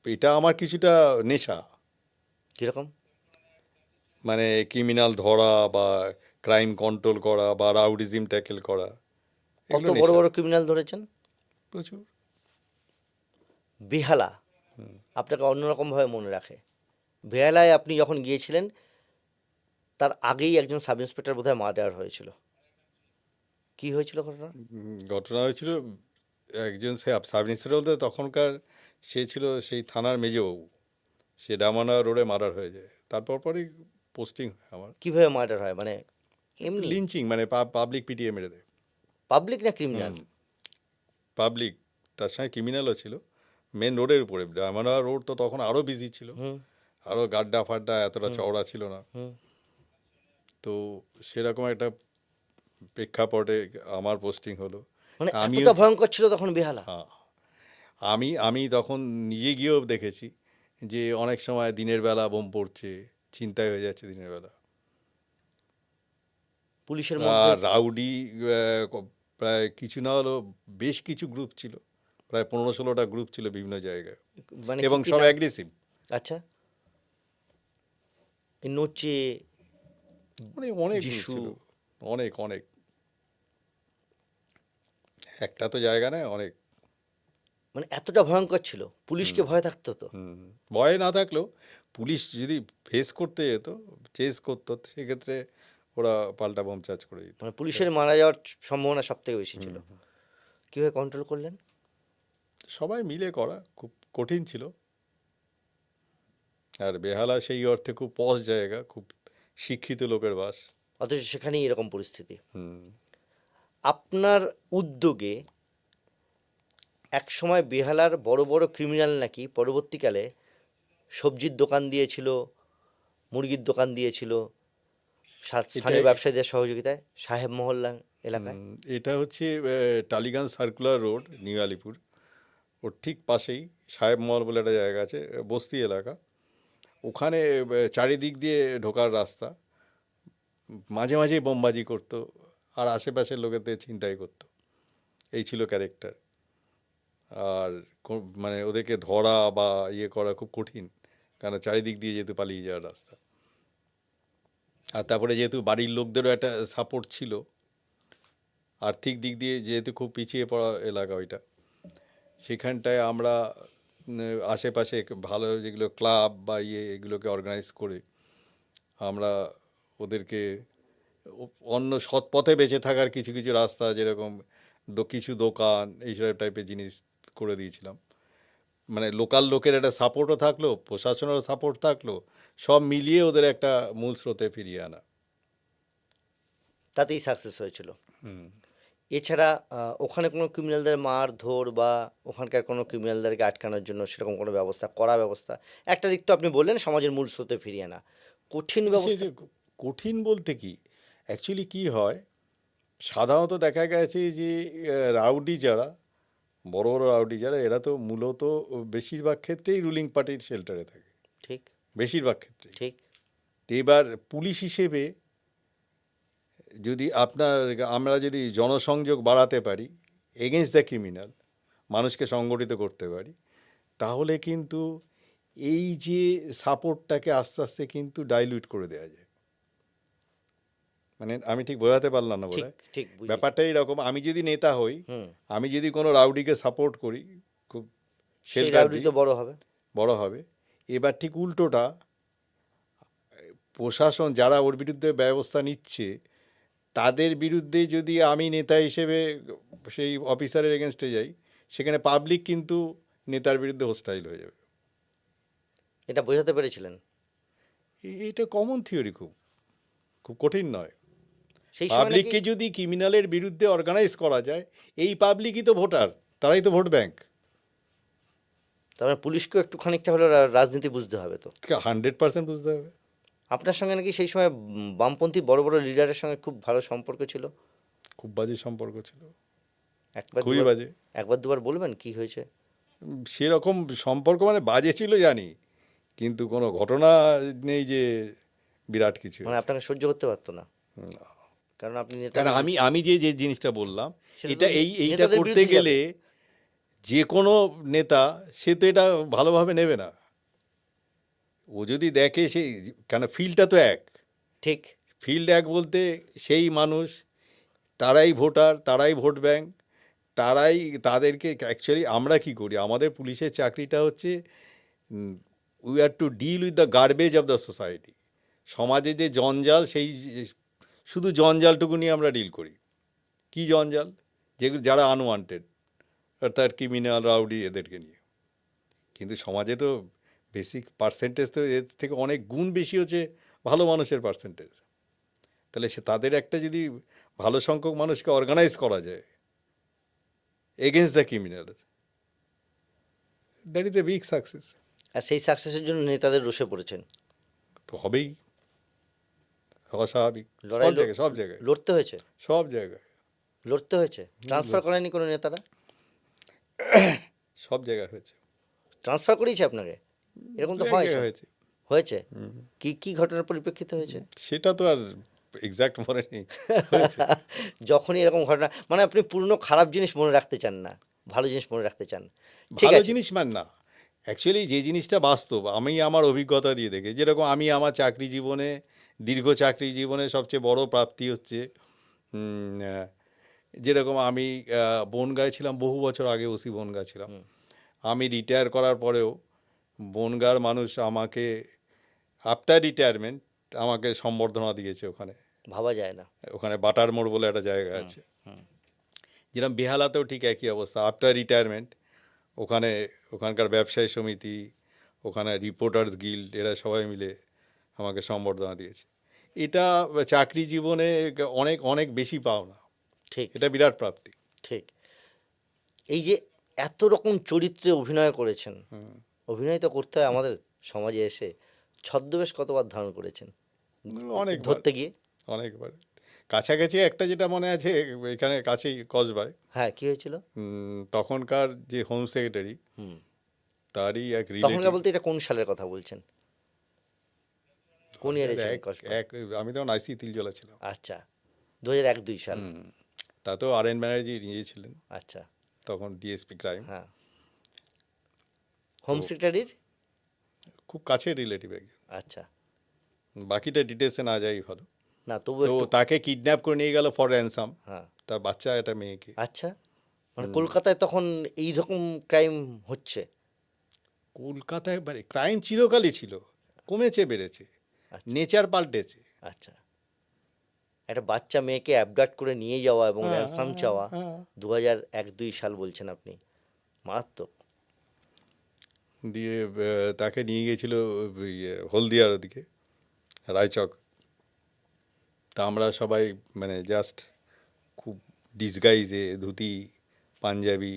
এটা আমার কিছুটা নেশা, কীরকম? মানে ক্রিমিনাল ধরা বা ক্রাইম কন্ট্রোল করা বা রাউডিজম ট্যাকেল করা, কত এগুলো বড় নেশা বড় ক্রিমিনাল ধরেছেন? প্রচুর। বেহালা আপনাকে অন্যরকমভাবে মনে রাখে। বেহালায় আপনি যখন গিয়েছিলেন, তার আগেই একজন সাব ইন্সপেক্টর বোধহয় মার্ডার হয়েছিল। কি হয়েছিল ঘটনা? ঘটনা হয়েছিল, একজন সাব ইন্সপেক্টর বলতে তখনকার সে ছিল সেই থানার মেজবাবু, সে ডামানা রোডে মার্ডার হয়ে যায়, তারপর পরই পোস্টিং হয় আমার। কিভাবে মার্ডার হয় মানে এমনি? লিঞ্চিং, মানে পাবলিক পিটিয়ে মেরে দেয়। পাবলিক না ক্রিমিনাল? পাবলিক, তার সঙ্গে ক্রিমিনালও ছিল। মেন রোডের উপরে, ডামানা রোড তো তখন আরও বিজি ছিল, হুম আরও গাড্ডা ফাড্ডা এতটা চওড়া ছিল না। হুম। তো সেরকম একটা প্রেক্ষাপটে আমার পোস্টিং হলো। মানে আমিও, এতটা ভয়ঙ্কর ছিল তখন বেহালা? হ্যাঁ, আমি তখন নিজে গিয়েও দেখেছি যে অনেক সময় দিনের বেলা বোম পড়ছে, ছিনতাই হয়ে যাচ্ছে দিনের বেলা। পুলিশের মধ্যে? আর রাউডি প্রায় কিছু না হলেও বেশ কিছু গ্রুপ ছিল, প্রায় 15-16টা গ্রুপ ছিল বিভিন্ন জায়গায়, মানে এবং কি সব নাম? অ্যাগ্রেসিভ। আচ্ছা, এই নোচে, অনেক অনেক গ্রুপ যিশু, ছিল, অনেক অনেক, একটা তো জায়গা নয়, অনেক। মানে এতটা ভয়ঙ্কর ছিল, পুলিশকে ভয় থাকতো তো? হুম, ভয় না থাকলেও পুলিশ যদি ফেস করতে যেত, চেস করতো, সেক্ষেত্রে ওরা পাল্টা বোম চার্জ করে দিত। মানে পুলিশের মারা যাওয়ার সম্ভাবনা সব থেকে বেশি ছিল। কীভাবে কন্ট্রোল করলেন? সবাই মিলে করা খুব কঠিন ছিল। আর বেহালা সেই অর্থে খুব পশ জায়গা, খুব শিক্ষিত লোকের বাস। অথচ সেখানেই এরকম পরিস্থিতি। হুম, আপনার উদ্যোগে একসময় বেহালার বড় বড় ক্রিমিনাল নাকি পরবর্তীকালে সবজির দোকান দিয়েছিল, মুরগির দোকান দিয়েছিল, এটা স্থানীয় ব্যবসায়ীদের সহযোগিতায় সাহেব মহল্লা এলাকায়। এটা হচ্ছে Tollygunge circular road, new Alipore, ওর ঠিক পাশেই সাহেব মহল বলে একটা জায়গা আছে, বস্তি এলাকা। ওখানে চারিদিক দিয়ে ঢোকার রাস্তা, মাঝে মাঝেই বোমবাজি করতো, আর আশেপাশের লোকেদের ছিনতাই করতো। এই ছিল ক্যারেক্টার। আর মানে ওদেরকে ধরা বা ইয়ে করা খুব কঠিন, কারণ চারিদিক দিয়ে যেহেতু পালিয়ে যাওয়ার রাস্তা। আর তারপরে যেহেতু বাড়ির লোকদেরও একটা সাপোর্ট ছিল, আর্থিক দিক দিয়ে যেহেতু খুব পিছিয়ে পড়া এলাকা ওইটা, সেখানটায় আমরা আশেপাশে ভালো যেগুলো ক্লাব বা ইয়ে, এগুলোকে অর্গানাইজ করে আমরা ওদেরকে অন্য সৎ পথে বেঁচে থাকার কিছু কিছু রাস্তা, যেরকম কিছু দোকান এইসব টাইপের জিনিস করে দিয়েছিলাম। মানে লোকাল লোকের একটা সাপোর্টও থাকলো, প্রশাসনেরও সাপোর্ট থাকলো, সব মিলিয়ে ওদের একটা মূল স্রোতে ফিরিয়ে আনা। তাতেই সাকসেস হয়েছিল। এছাড়া ওখানে কোনো ক্রিমিনালদের মারধর বা ওখানকার কোনো ক্রিমিনালদেরকে আটকানোর জন্য সেরকম কোনো ব্যবস্থা, কড়া ব্যবস্থা, একটা দিক তো আপনি বললেন সমাজের মূল স্রোতে ফিরিয়ে আনা, কঠিন সে ব্যবস্থা? যে কঠিন বলতে কি, অ্যাকচুয়ালি কি হয়, সাধারণত দেখা গেছে যে রাউডি যারা, বড় বড় রাউডি যারা, এরা তো মূলত বেশিরভাগ ক্ষেত্রেই রুলিং পার্টির শেল্টারে থাকে, ঠিক বেশিরভাগ ক্ষেত্রে। ঠিক। এবার পুলিশ হিসেবে যদি আমরা যদি জনসংযোগ বাড়াতে পারি, এগেনস্ট দ্য ক্রিমিনাল, মানুষকে সংগঠিত করতে পারি, তাহলে কিন্তু এই যে সাপোর্টটাকে আস্তে আস্তে কিন্তু ডাইলিউট করে দেওয়া যায়। মানে আমি ঠিক বোঝাতে পারলাম না ঠিক বোধহয়। ঠিক বুঝি। ব্যাপারটা এইরকম, আমি যদি নেতা হই, হুম। আমি যদি কোনো রাউডিকে সাপোর্ট করি, খুব সেই শেল্টার রাউডি দিই, তো বড় হবে। বড় হবে। এবার ঠিক উল্টোটা, প্রশাসন যারা ওর বিরুদ্ধে ব্যবস্থা নিচ্ছে, তাদের বিরুদ্ধে যদি আমি নেতা হিসেবে সেই অফিসারের এগেনস্টে যাই, সেখানে পাবলিক কিন্তু নেতার বিরুদ্ধে হোস্টাইল হয়ে যাবে। এটা বোঝাতে পেরেছিলেন এটা কমন থিওরি, খুব খুব কঠিন নয়। সেই সময় নাকি? পাবলিককে যদি ক্রিমিনালের বিরুদ্ধে অর্গানাইজ করা যায়, এই পাবলিকই তো ভোটার, তারাই তো ভোট ব্যাংক। তারপরে পুলিশকেও একটু খানিকটা হলেও রাজনীতি বুঝতে হবে তো। 100% বুঝতে হবে। আপনার সঙ্গে নাকি সেই সময় বামপন্থী বড় বড় লিডারের সঙ্গে খুব ভালো সম্পর্ক ছিল? খুব বাজে সম্পর্ক ছিল, একবার খুবই দুবার, বাজে। একবার দুবার বলবেন কি হয়েছে? সেরকম সম্পর্ক মানে বাজে ছিল জানি, কিন্তু কোনো ঘটনা নেই যে বিরাট কিছু মানে হয়েছে। আপনাকে সহ্য করতে পারতো না, না। কারণ আপনি কারণ নেতাদের আমি যে যে জিনিসটা বললাম, সেটা এটা তো এইটা নেতাদের করতে বিরুদ্ধে গেলে যে কোনো নেতা সে তো এটা ভালোভাবে নেবে না। ও যদি দেখে সেই, কেন ফিল্ডটা তো এক, ঠিক ফিল্ড এক বলতে সেই মানুষ, তারাই ভোটার, তারাই ভোট ব্যাংক, তারাই তাদেরকে অ্যাকচুয়ালি আমরা কি করি, আমাদের পুলিশের চাকরিটা হচ্ছে we are to deal with the garbage of the society. সমাজে যে জঞ্জাল, সেই শুধু জঞ্জালটুকু নিয়ে আমরা ডিল করি। কি জঞ্জাল? যেগুলো যারা আনওয়ান্টেড, অর্থাৎ ক্রিমিনাল, রাউডি, এদেরকে নিয়ে। কিন্তু সমাজে তো বেসিক পার্সেন্টেজ তো এর থেকে অনেক গুণ বেশি হচ্ছে ভালো মানুষের পার্সেন্টেজ। তাহলে তাদের একটা যদি ভালো সংখ্যক মানুষকে অর্গানাইজ করা যায় against the criminal, that is a big success. আর সেই সাকসেসের জন্য নেতাদের রসে পড়েছেন। তো হবেই, অস্বাভাবিক। লড়াই সব জায়গায়, সব জায়গায়, লড়তে হয়েছে, সব জায়গায়, লড়তে হয়েছে। ট্রান্সফার করেনি কোনো নেতারা? সব জায়গায় হয়েছে। ট্রান্সফার করিয়েছে আপনাকে? এরকম তো দু এক হয় জায়গায় হয়েছে। হয়েছে। কি কি ঘটনার পরিপ্রেক্ষিতে হয়েছে? সেটা তো আর এক্সাক্ট মনে নেই, হয়েছে। যখনই এরকম ঘটনা, মানে আপনি পুরনো খারাপ জিনিস মনে রাখতে চান না, ভালো জিনিস মনে রাখতে চান। ঠিক ভালো আছে। জিনিস না, অ্যাকচুয়ালি যে জিনিসটা বাস্তব, আমি আমার অভিজ্ঞতা দিয়ে দেখে, যেরকম আমি আমার চাকরি জীবনে, দীর্ঘ চাকরি জীবনে সবচেয়ে বড় প্রাপ্তি হচ্ছে, যেরকম আমি বনগাঁয় ছিলাম বহু বছর আগে, ওসি বনগাঁ ছিলাম। আমি রিটায়ার করার পরেও বনগাঁর মানুষ আমাকে আফটার রিটায়ারমেন্ট আমাকে সম্বর্ধনা দিয়েছে। ওখানে ভাবা যায় না। ওখানে বাটার মোড় বলে একটা জায়গা আছে, যেরকম বেহালাতেও ঠিক একই অবস্থা। আফটার রিটায়ারমেন্ট ওখানে ওখানকার ব্যবসায়ী সমিতি, ওখানে রিপোর্টার্স গিল্ড, এরা সবাই মিলে আমাকে সম্বর্ধনা দিয়েছে। এটা চাকরি জীবনে অনেক অনেক বেশি পাওনা, ঠিক এটা বিরাট প্রাপ্তি। ঠিক। এই যে এত রকম চরিত্রে অভিনয় করেছেন, অভিনয় তো করতে হয় আমাদের সমাজে এসে। ছদ্মবেশ কতবার ধারণ করেছেন অনেকবার, ধরতে গিয়ে? অনেকবার। কাছাকাছি একটা যেটা মনে আছে, এখানে কাছেই কসবায়, হ্যাঁ, কি হয়েছিল? তখনকার যে হোম সেক্রেটারি, হুম। তারই এক তখনকার রিলেটিভ। বলতে এটা কোন সালের কথা বলছেন? কোন ইয়ারে ছিলেন কসবা? আমি তখন আইসি তিলজলা ছিলাম। আচ্ছা, 2001-2 সাল। তাতেও আর.এন. ব্যানার্জি নিয়েছিলেন আচ্ছা, তখন ডিএসপি ক্রাইম। হ্যাঁ। হোম সেক্রেটারির? খুব কাছের রিলেটিভ একজন। আচ্ছা, বাকিটা ডিটেলসে না যাই ভালো। না তবু তো একটু। তাকে কিডন্যাপ করে নিয়ে গেল ফর র্যানসাম, হ্যাঁ, তার বাচ্চা একটা মেয়েকে। আচ্ছা। মানে কলকাতায় তখন এই রকম ক্রাইম হচ্ছে? কলকাতায় ক্রাইম চিরকালই ছিল, কমেছে বেড়েছে, আচ্ছা নেচার পাল্টেছে। আচ্ছা। একটা বাচ্চা মেয়েকে অ্যাবডাক্ট করে নিয়ে যাওয়া এবং হ্যাঁ, র্যানসাম চাওয়া, হ্যাঁ। 2001-2 সাল বলছেন আপনি। মারাত্মক। দিয়ে তাকে নিয়ে গেছিল হলদিয়ার ওদিকে, রায়চক। তা আমরা সবাই মানে জাস্ট খুব ডিসগাইজে, ধুতি, পাঞ্জাবি,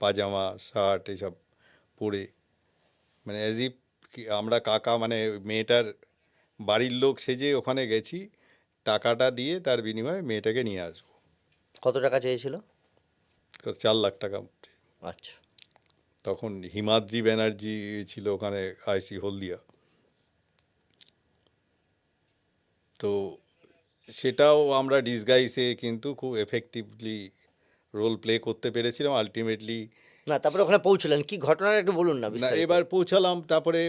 পাজামা, শার্ট এসব পরে, মানে অ্যাজ ইফ আমরা কাকা, মানে মেয়েটার বাড়ির লোক সেজে ওখানে গেছি, টাকাটা দিয়ে তার বিনিময়ে মেয়েটাকে নিয়ে আসবো। কত টাকা চেয়েছিল? 4 লাখ টাকা আচ্ছা। তখন হিমাদ্রি ব্যানার্জি ছিল ওখানে আইসি হলদিয়া। তো সেটাও আমরা ডিসগাইসে কিন্তু খুব এফেক্টিভলি রোল প্লে করতে পেরেছিলাম আলটিমেটলি। না, তারপরে ওখানে পৌঁছলেন, কি ঘটনাটা একটু বলুন না না, বিস্তারিত। এবার পৌঁছালাম, তারপরে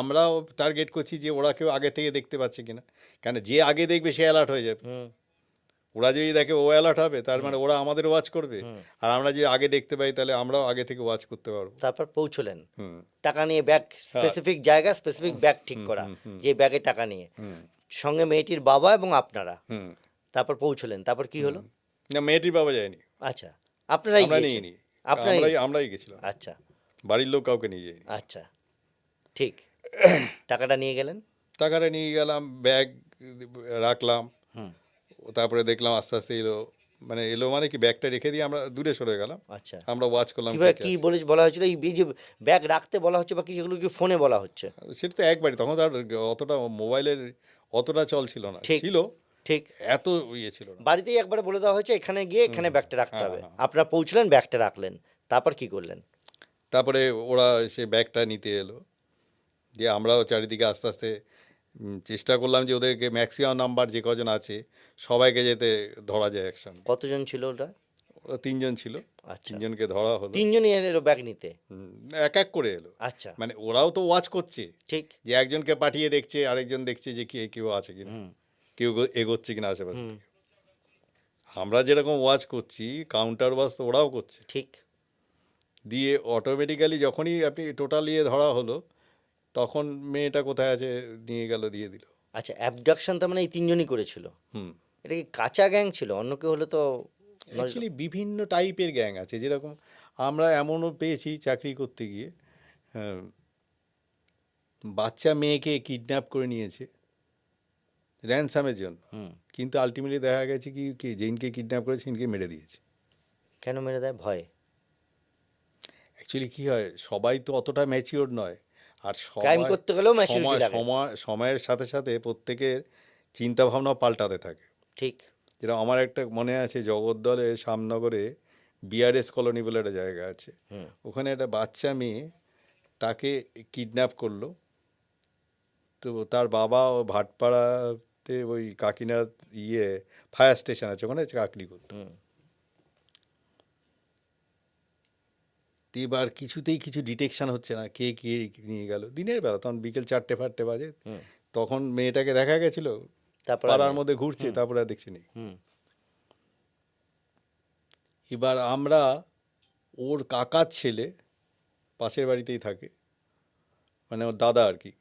আমরাও টার্গেট করছি যে ওরা কেউ আগে থেকে দেখতে পাচ্ছে কিনা, কেন যে আগে দেখবে সে অ্যালার্ট হয়ে যাবে। হুম। ওরা যদি দেখে ও অ্যালার্ট হবে, তার মানে ওরা আমাদের ওয়াচ করবে, হুম। আর আমরা যদি আগে দেখতে পাই তাহলে আমরাও আগে থেকে ওয়াচ করতে পারবো। তারপর পৌঁছলেন, হুম। টাকা নিয়ে ব্যাগ, হ্যাঁ। স্পেসিফিক জায়গা, স্পেসিফিক ব্যাগ ঠিক করা, যে ব্যাগে টাকা নিয়ে, হুম। সঙ্গে মেয়েটির বাবা এবং আপনারা। হুম। তারপর পৌঁছলেন, তারপর কি হলো? না, মেয়েটির বাবা যায়নি, আচ্ছা, আপনারাই আমরা গিয়েছেন? নিয়ে নিই, আপনারাই? আমরাই গেছিলাম, আচ্ছা। বাড়ির লোক কাউকে নিয়ে যায়নি। আচ্ছা, ঠিক। টাকাটা নিয়ে গেলেন? টাকাটা নিয়ে গেলাম, ব্যাগ রাখলাম, হুম। তারপরে দেখলাম আস্তে আস্তে এলো, মানে এলো মানে কি, ব্যাগটা রেখে দিয়ে আমরা দূরে সরে গেলাম, আচ্ছা। আমরা ওয়াচ করলাম কিভাবে কে কে কি আছে। বলা হয়েছিল, এই যে ব্যাগ রাখতে বলা হচ্ছে বা কি, সেগুলো কি ফোনে বলা হচ্ছে? সেটা তো একবারই, তখন তো আর অতটা মোবাইলের অতটা চল ছিল না, ঠিক। ছিল ঠিক। এত ইয়ে ছিল না। বাড়িতেই একবারে বলে দেওয়া হয়েছে এখানে গিয়ে এখানে ব্যাগটা রাখতে হ্যাঁ, হবে। হ্যাঁ। আপনারা পৌঁছলেন, ব্যাগটা রাখলেন, তারপর কি করলেন? তারপরে ওরা সে ব্যাগটা নিতে এলো, দিয়ে আমরাও চারিদিকে আস্তে আস্তে চেষ্টা করলাম যে ওদেরকে ম্যাক্সিমাম নাম্বার যে কজন আছে সবাইকে যেতে ধরা যায় একসঙ্গে। কতজন ছিল ওটা? ওরা 3 জন ছিল, আচ্ছা, 3 জনকে ধরা হলো। 3জনই এলো ব্যাগ নিতে? হুম, এক এক করে এলো, আচ্ছা, মানে ওরাও তো ওয়াচ করছে, ঠিক। যে একজনকে পাঠিয়ে দেখছে, আরেকজন দেখছে যে কেউ আছে কিনা, হুম। কেউ এগোচ্ছে কিনা আশেপাশে হুম। থেকে। আমরা যেরকম ওয়াচ করছি কাউন্টার ওয়াচ তো ওরাও করছে। ঠিক। দিয়ে অটোমেটিক্যালি যখনই আপনি টোটাল ইয়ে ধরা হলো, তখন মেয়েটা কোথায় আছে নিয়ে গেল, দিয়ে দিল। আচ্ছা, অ্যাবডাকশন তার মানে এই 3জনই করেছিল? হুম। এটা কি কাঁচা গ্যাং ছিল? অন্য কেউ হলে তো অ্যাকচুয়ালি বিভিন্ন টাইপের গ্যাং আছে, যেরকম আমরা এমনও পেয়েছি চাকরি করতে গিয়ে, হ্যাঁ, বাচ্চা মেয়েকে কিডন্যাপ করে নিয়েছে র্যানসামের জন্য, হুম। কিন্তু আলটিমেটলি দেখা গেছে কি যেদিনকে কিডন্যাপ করেছে সেদিনকে মেরে দিয়েছে। কেন মেরে দেয়? ভয়? অ্যাকচুয়ালি কী হয়, সবাই তো অতটা ম্যাচিওর নয়, আর ক্রাইম সবাই করতে গেলেও ম্যাচুরিটি লাগে। সময়ের সাথে সাথে প্রত্যেকের চিন্তাভাবনাও পাল্টাতে থাকে। ঠিক। যেটা আমার একটা মনে আছে, জগদ্দলে শ্যামনগরে বিআরএস কলোনি বলে একটা জায়গা আছে, হুম। ওখানে একটা বাচ্চা মেয়ে, তাকে কিডন্যাপ করলো। তো তার বাবা ও ভাটপাড়াতে ওই কাকিনার ফায়ার স্টেশন আছে, ওখানে চাকরি করতো। হুম। এবার কিছুতেই কিছু ডিটেকশন হচ্ছে না, কে নিয়ে গেল, দিনের বেলা, তখন বিকেল 4টে বাজে। হুম। তখন মেয়েটাকে দেখা গেছিল তারপর আর পাড়ার নেই। মধ্যে ঘুরছে, তারপরে আর দেখছি নেই। হুম। এবার আমরা, ওর কাকার ছেলে পাশের বাড়িতেই থাকে, মানে ওর দাদা আর কি,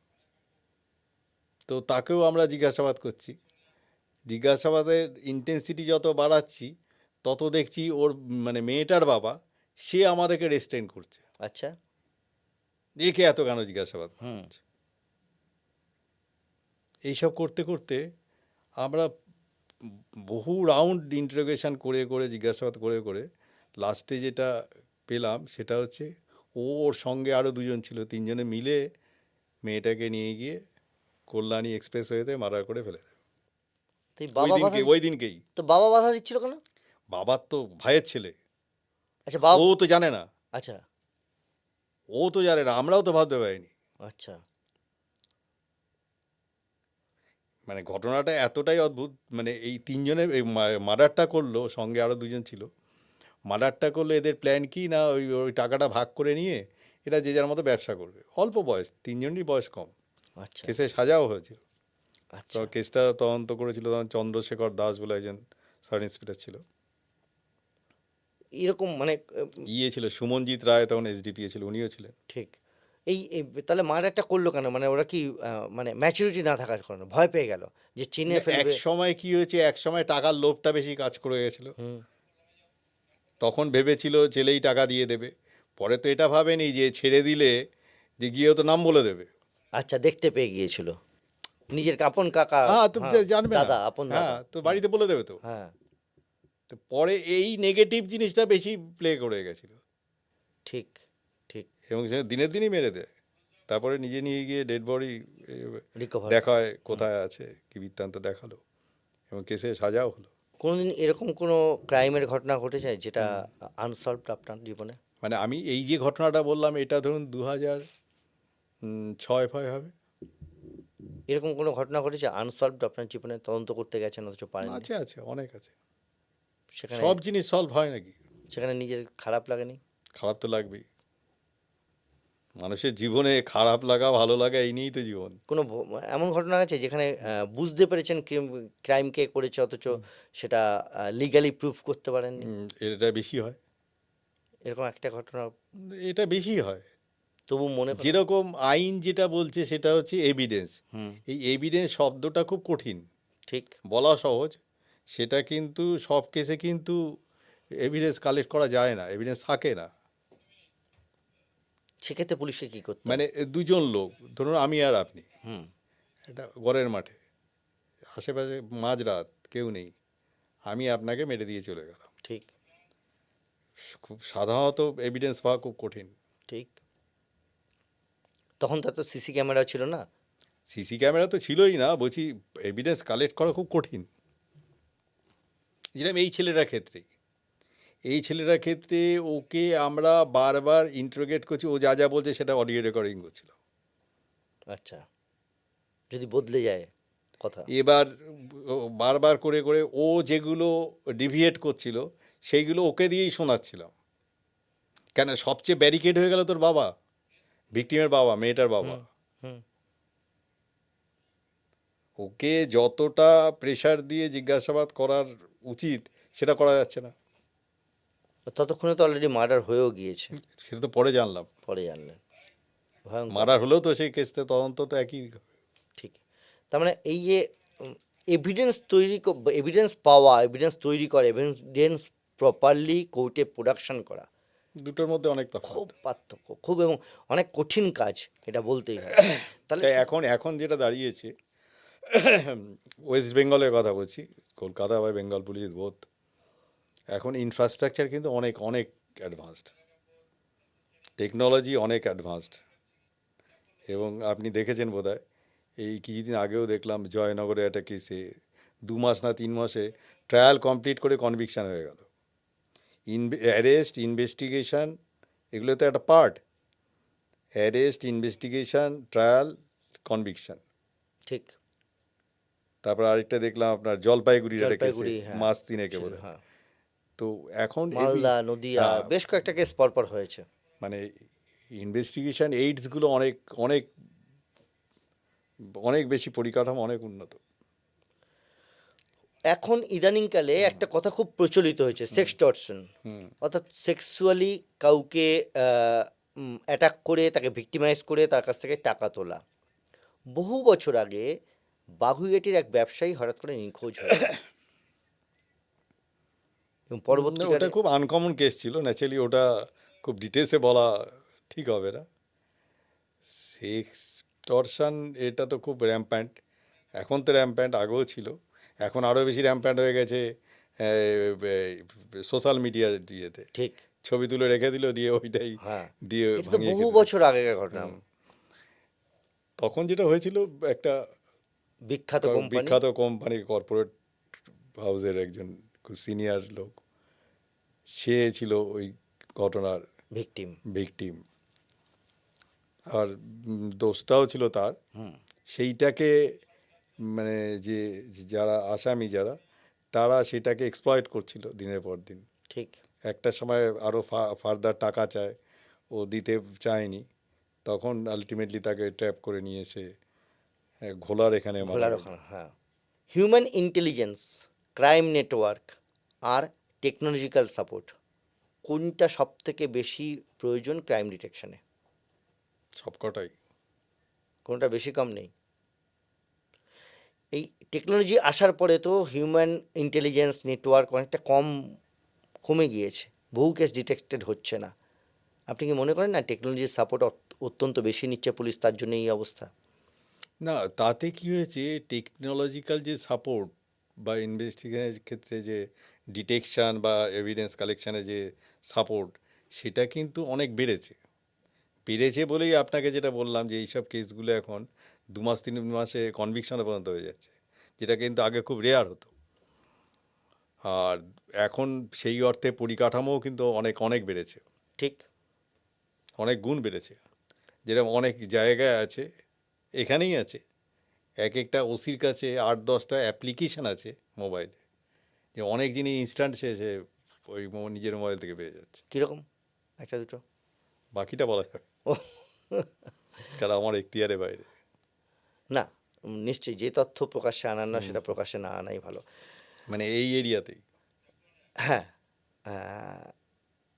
তো তাকেও আমরা জিজ্ঞাসাবাদ করছি। জিজ্ঞাসাবাদের ইন্টেন্সিটি যত বাড়াচ্ছি, তত দেখছি ওর মানে মেয়েটার বাবা, সে আমাদেরকে রেস্ট্রেন করছে, আচ্ছা। একে এত কেন জিজ্ঞাসাবাদ হুম। করছে। এইসব করতে করতে আমরা বহু রাউন্ড ইন্টারোগেশন করে করে, জিজ্ঞাসাবাদ করে করে, লাস্টে যেটা পেলাম সেটা হচ্ছে ওর সঙ্গে আরও 2জন ছিল, 3জনে মিলে মেয়েটাকে নিয়ে গিয়ে কল্যাণী এক্সপ্রেসওয়েতে মার্ডার করে ফেলে দেয়। তো এই বাবা বাধা ওই দিনকেই। তো বাবা বাধা দিচ্ছিল কেন? বাবার তো ভাইয়ের ছেলে, আচ্ছা, বাবা। ও তো জানে না, আচ্ছা। ও তো জানে না, আমরাও তো ভাবতে পারিনি। আচ্ছা। মানে ঘটনাটা এতটাই অদ্ভুত, মানে এই 3জনে এই মার্ডারটা করলো, সঙ্গে আরও 2জন ছিল, মার্ডারটা করলো, এদের প্ল্যান কি না, ওই ওই টাকাটা ভাগ করে নিয়ে এরা যে যার মতো ব্যবসা করবে। অল্প বয়স, 3জনেরই বয়স কম। আচ্ছা। কেসে সাজাও হয়েছিল। আচ্ছা। তো কেসটা তদন্ত করেছিল তখন চন্দ্রশেখর দাস বলে একজন সাব ইন্সপেক্টর ছিল, এরকম মানে ছিল সুমনজিৎ রায়, তখন এসডিপিও ছিল, উনিও ছিলেন। ঠিক। তাহলে মার্ডারটা করলো কেন? মানে ওরা কি মানে ম্যাচুরিটি না থাকার কারণে ভয় পেয়ে গেল যে চিনে এক ফেলবে? সময় কি হয়েছে, এক সময় টাকার লোভটা বেশি কাজ করে গেছিল, হুম। তখন ভেবেছিল ছেলেই টাকা দিয়ে দেবে। পরে তো এটা ভাবেনি যে ছেড়ে দিলে যে গিয়েও তো নাম বলে দেবে। আচ্ছা, দেখতে পেয়ে গিয়েছিল নিজের আপন কাকা। হ্যাঁ, তো হ্যাঁ, জানবে না, দাদা, আপন হ্যাঁ, দাদা। তো বাড়িতে বলে দেবে তো। হ্যাঁ। তো পরে এই নেগেটিভ জিনিসটা বেশি প্লে করে গেছিল, ঠিক। ঠিক। এবং সে দিনের দিনই মেরে দেয়। তারপরে নিজে নিয়ে গিয়ে ডেড বডি রিকভার। দেখায় কোথায় আছে, কি বৃত্তান্ত দেখালো, এবং কেসে সাজাও হলো। কোনোদিন এরকম কোনো ক্রাইমের ঘটনা ঘটেছে যেটা আনসলভড আপনার জীবনে? মানে আমি এই যে ঘটনাটা বললাম এটা ধরুন 2006 হবে। এরকম কোনো ঘটনা ঘটেছে আনসলভড আপনার জীবনে, তদন্ত করতে গেছেন অথচ পারেননি? আছে অনেক আছে। সেখানে সব জিনিস সলভ হয় নাকি? সেখানে নিজের খারাপ লাগেনি? খারাপ তো লাগবেই। মানুষের জীবনে খারাপ লাগা ভালো লাগা এই নিয়েই তো জীবন। কোনো এমন ঘটনা আছে যেখানে বুঝতে পেরেছেন ক্রাইম কে করেছে অথচ সেটা লিগ্যালি প্রুফ করতে পারেননি? এটা বেশি হয়। এরকম একটা ঘটনা এটা বেশি হয়। তবু মনে করেন? যেরকম আইন যেটা বলছে সেটা হচ্ছে এভিডেন্স। হুম, এই এভিডেন্স শব্দটা খুব কঠিন, ঠিক। বলা সহজ। সেটা কিন্তু সব কেসে কিন্তু এভিডেন্স কালেক্ট করা যায় না, এভিডেন্স থাকে না। সেক্ষেত্রে পুলিশকে কি করতে মানে হবে? দুজন লোক, ধরুন আমি আর আপনি হুম, একটা ঘরের মাঠে, আশেপাশে মাঝরাত, কেউ নেই, আমি আপনাকে মেরে দিয়ে চলে গেলাম। ঠিক, খুব সাধারণত এভিডেন্স পাওয়া খুব কঠিন। ঠিক। তখন তো সিসি ক্যামেরা ছিল না। সিসি ক্যামেরা তো ছিলই না, বলছি এভিডেন্স কালেক্ট করা খুব কঠিন। যেরকম এই ছেলেটার ক্ষেত্রে ওকে আমরা বারবার ইন্টারোগেট করছি, ও যা যা বলছে সেটা অডিও রেকর্ডিং করছিল। আচ্ছা, যদি বদলে যায় কথা। এবার বারবার করে করে ও যেগুলো ডিভিয়েট করছিল সেইগুলো ওকে দিয়েই শোনাচ্ছিলাম। কেন সবচেয়ে ব্যারিকেড হয়ে গেল তোর বাবা, ভিকটিমের বাবা, মেয়েটার বাবা। হুম, ওকে যতটা প্রেশার দিয়ে জিজ্ঞাসাবাদ করার উচিত সেটা করা যাচ্ছে না। ততক্ষণে তো অলরেডি মার্ডার হয়েও গিয়েছে। সেটা তো পরে জানলাম। পরে জানলেন। ভয়ঙ্কর। মার্ডার হলেও তো সেই কেসতে তদন্ত তো একই। ঠিক। তার মানে এই যে এভিডেন্স এভিডেন্স পাওয়া, এভিডেন্স তৈরি করা, এভিডেন্স প্রপারলি কোর্টে প্রোডাকশন করা দুটোর মধ্যে অনেক তফাৎ। খুব পার্থক্য, খুব, এবং অনেক কঠিন কাজ, এটা বলতেই হয়। তাহলে তাই এখন যেটা দাঁড়িয়েছে, ওয়েস্ট বেঙ্গলের কথা বলছি, কলকাতা বা বেঙ্গল পুলিশ বোথ, এখন ইনফ্রাস্ট্রাকচার কিন্তু অনেক অনেক অ্যাডভান্সড, টেকনোলজি অনেক অ্যাডভান্সড। এবং আপনি দেখেছেন বোধহয়, এই কিছুদিন আগেও দেখলাম জয়নগরে একটা কেসে 2 মাস না 3 মাসে ট্রায়াল কমপ্লিট করে কনভিকশন হয়ে গেল। অ্যারেস্ট, ইনভেস্টিগেশন, এগুলো তো একটা part. Arrest, investigation, trial, conviction. ঠিক। তারপর আরেকটা দেখলাম আপনার জলপাইগুড়ির একটা কেসে জলপাইগুড়ি, হ্যাঁ, মাস 3 ছিল, বোধ হয়। হ্যাঁ। তো এখন মালদা, নদিয়া, হ্যাঁ, বেশ কয়েকটা কেস পরপর হয়েছে। মানে ইনভেস্টিগেশন এইডসগুলো অনেক অনেক অনেক বেশি পরিকাঠামো অনেক উন্নত। এখন ইদানিংকালে একটা কথা খুব প্রচলিত হয়েছে, সেক্সটর্শন, অর্থাৎ সেক্সুয়ালি কাউকে অ্যাটাক করে, তাকে ভিক্টিমাইজ করে তার কাছ থেকে টাকা তোলা। বহু বছর আগে বাগুইআটির এক ব্যবসায়ী হঠাৎ করে নিখোঁজ হয় এবং ওটা পরবর্তীকালে খুব আনকমন কেস ছিল, ন্যাচারালি ওটা খুব ডিটেলসে বলা ঠিক হবে না। সেক্সটরশন এটা তো খুব র্যাম্প্যান্ট, এখন তো র্যাম্প্যান্ট, আগেও ছিল, এখন আরও বেশি র্যাম্প্যান্ট হয়ে গেছে সোশ্যাল মিডিয়ার ইয়েতে। ঠিক, ছবি তুলে রেখে দিল, দিয়ে ওইটাই হ্যাঁ, দিয়ে এটা তো ভাঙিয়ে বহু খেতে। বছর আগেকার ঘটনা। তখন যেটা হয়েছিল, একটা বিখ্যাত কোম্পানি, বিখ্যাত কোম্পানি, কর্পোরেট হাউসের একজন খুব সিনিয়র লোক, সে ছিল ওই ঘটনার ভিকটিম। ভিকটিম। আর দোষটাও ছিল তার। সেইটাকে মানে যে যারা আসামি যারা, তারা সেটাকে এক্সপ্লয়েট করছিল দিনের পর দিন। ঠিক। একটা সময় আরও ফার্দার টাকা চায়, ও দিতে চায়নি, তখন আলটিমেটলি তাকে ট্র্যাপ করে নিয়ে এসে ঘোলার এখানে মারা ঘোলার গেল। ওখানে, হ্যাঁ। হিউম্যান ইন্টেলিজেন্স, ক্রাইম নেটওয়ার্ক আর টেকনোলজিক্যাল সাপোর্ট, কোনটা সব থেকে বেশি প্রয়োজন ক্রাইম ডিটেকশনে? সবকটাই। কোনটা বেশি কম নেই? এই টেকনোলজি আসার পরে তো হিউম্যান ইন্টেলিজেন্স নেটওয়ার্ক অনেকটা কমে গিয়েছে, বহু কেস ডিটেক্টেড হচ্ছে না। আপনি কি মনে করেন না টেকনোলজির সাপোর্ট অত্যন্ত বেশি নিচ্ছে পুলিশ, তার জন্য এই অবস্থা? না, তাতে কি হয়েছে, টেকনোলজিক্যাল যে সাপোর্ট বা ইনভেস্টিগেশনের ক্ষেত্রে যে ডিটেকশান বা এভিডেন্স কালেকশানে যে সাপোর্ট, সেটা কিন্তু অনেক বেড়েছে বলেই আপনাকে যেটা বললাম যে এইসব কেসগুলো এখন 2 মাস 3 মাসে কনভিকশনে পর্যন্ত হয়ে যাচ্ছে, যেটা কিন্তু আগে খুব রেয়ার হতো। আর এখন সেই অর্থে পরিকাঠামোও কিন্তু অনেক অনেক বেড়েছে। ঠিক। অনেক গুণ বেড়েছে। যেরকম অনেক জায়গায় আছে, এখানেই আছে, এক একটা ওসির কাছে 8-10টা অ্যাপ্লিকেশন আছে মোবাইলে, যে অনেক জিনিস ইনস্ট্যান্ট সে ওই নিজের মোবাইল থেকে পেয়ে যাচ্ছে। কীরকম? একটা দুটো? বাকিটা বলা যাবে, ও কারণ আমার এখতিয়ারে বাইরে। না, নিশ্চয়ই যে তথ্য প্রকাশ্যে আনার না সেটা প্রকাশ্যে না আনাই ভালো। মানে এই এরিয়াতেই। হ্যাঁ,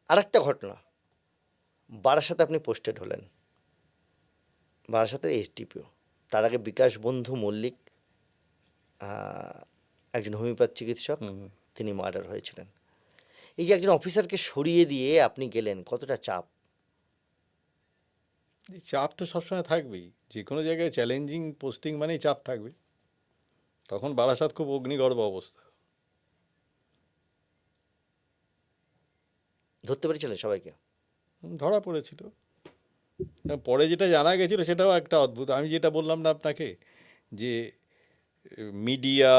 আরেকটা ঘটনা, বারাসাতে আপনি পোস্টেড হলেন, বারাসাতের এসডিপিও, তার আগে বিকাশ বন্ধু মল্লিক, একজন হোমিওপ্যাথ চিকিৎসক, তিনি মার্ডার হয়েছিলেন। এই যে একজন অফিসারকে সরিয়ে দিয়ে আপনি গেলেন, কতটা চাপ? এই চাপ তো সবসময় থাকবেই, যে কোনো জায়গায় চ্যালেঞ্জিং পোস্টিং মানেই চাপ থাকবে। তখন বারাসাত খুব অগ্নিগর্ভ অবস্থা। ধরতে পেরেছিলেন সবাইকে? ধরা পড়েছিল। পরে যেটা জানা গেছিল সেটাও একটা অদ্ভুত। আমি যেটা বললাম না আপনাকে, যে মিডিয়া,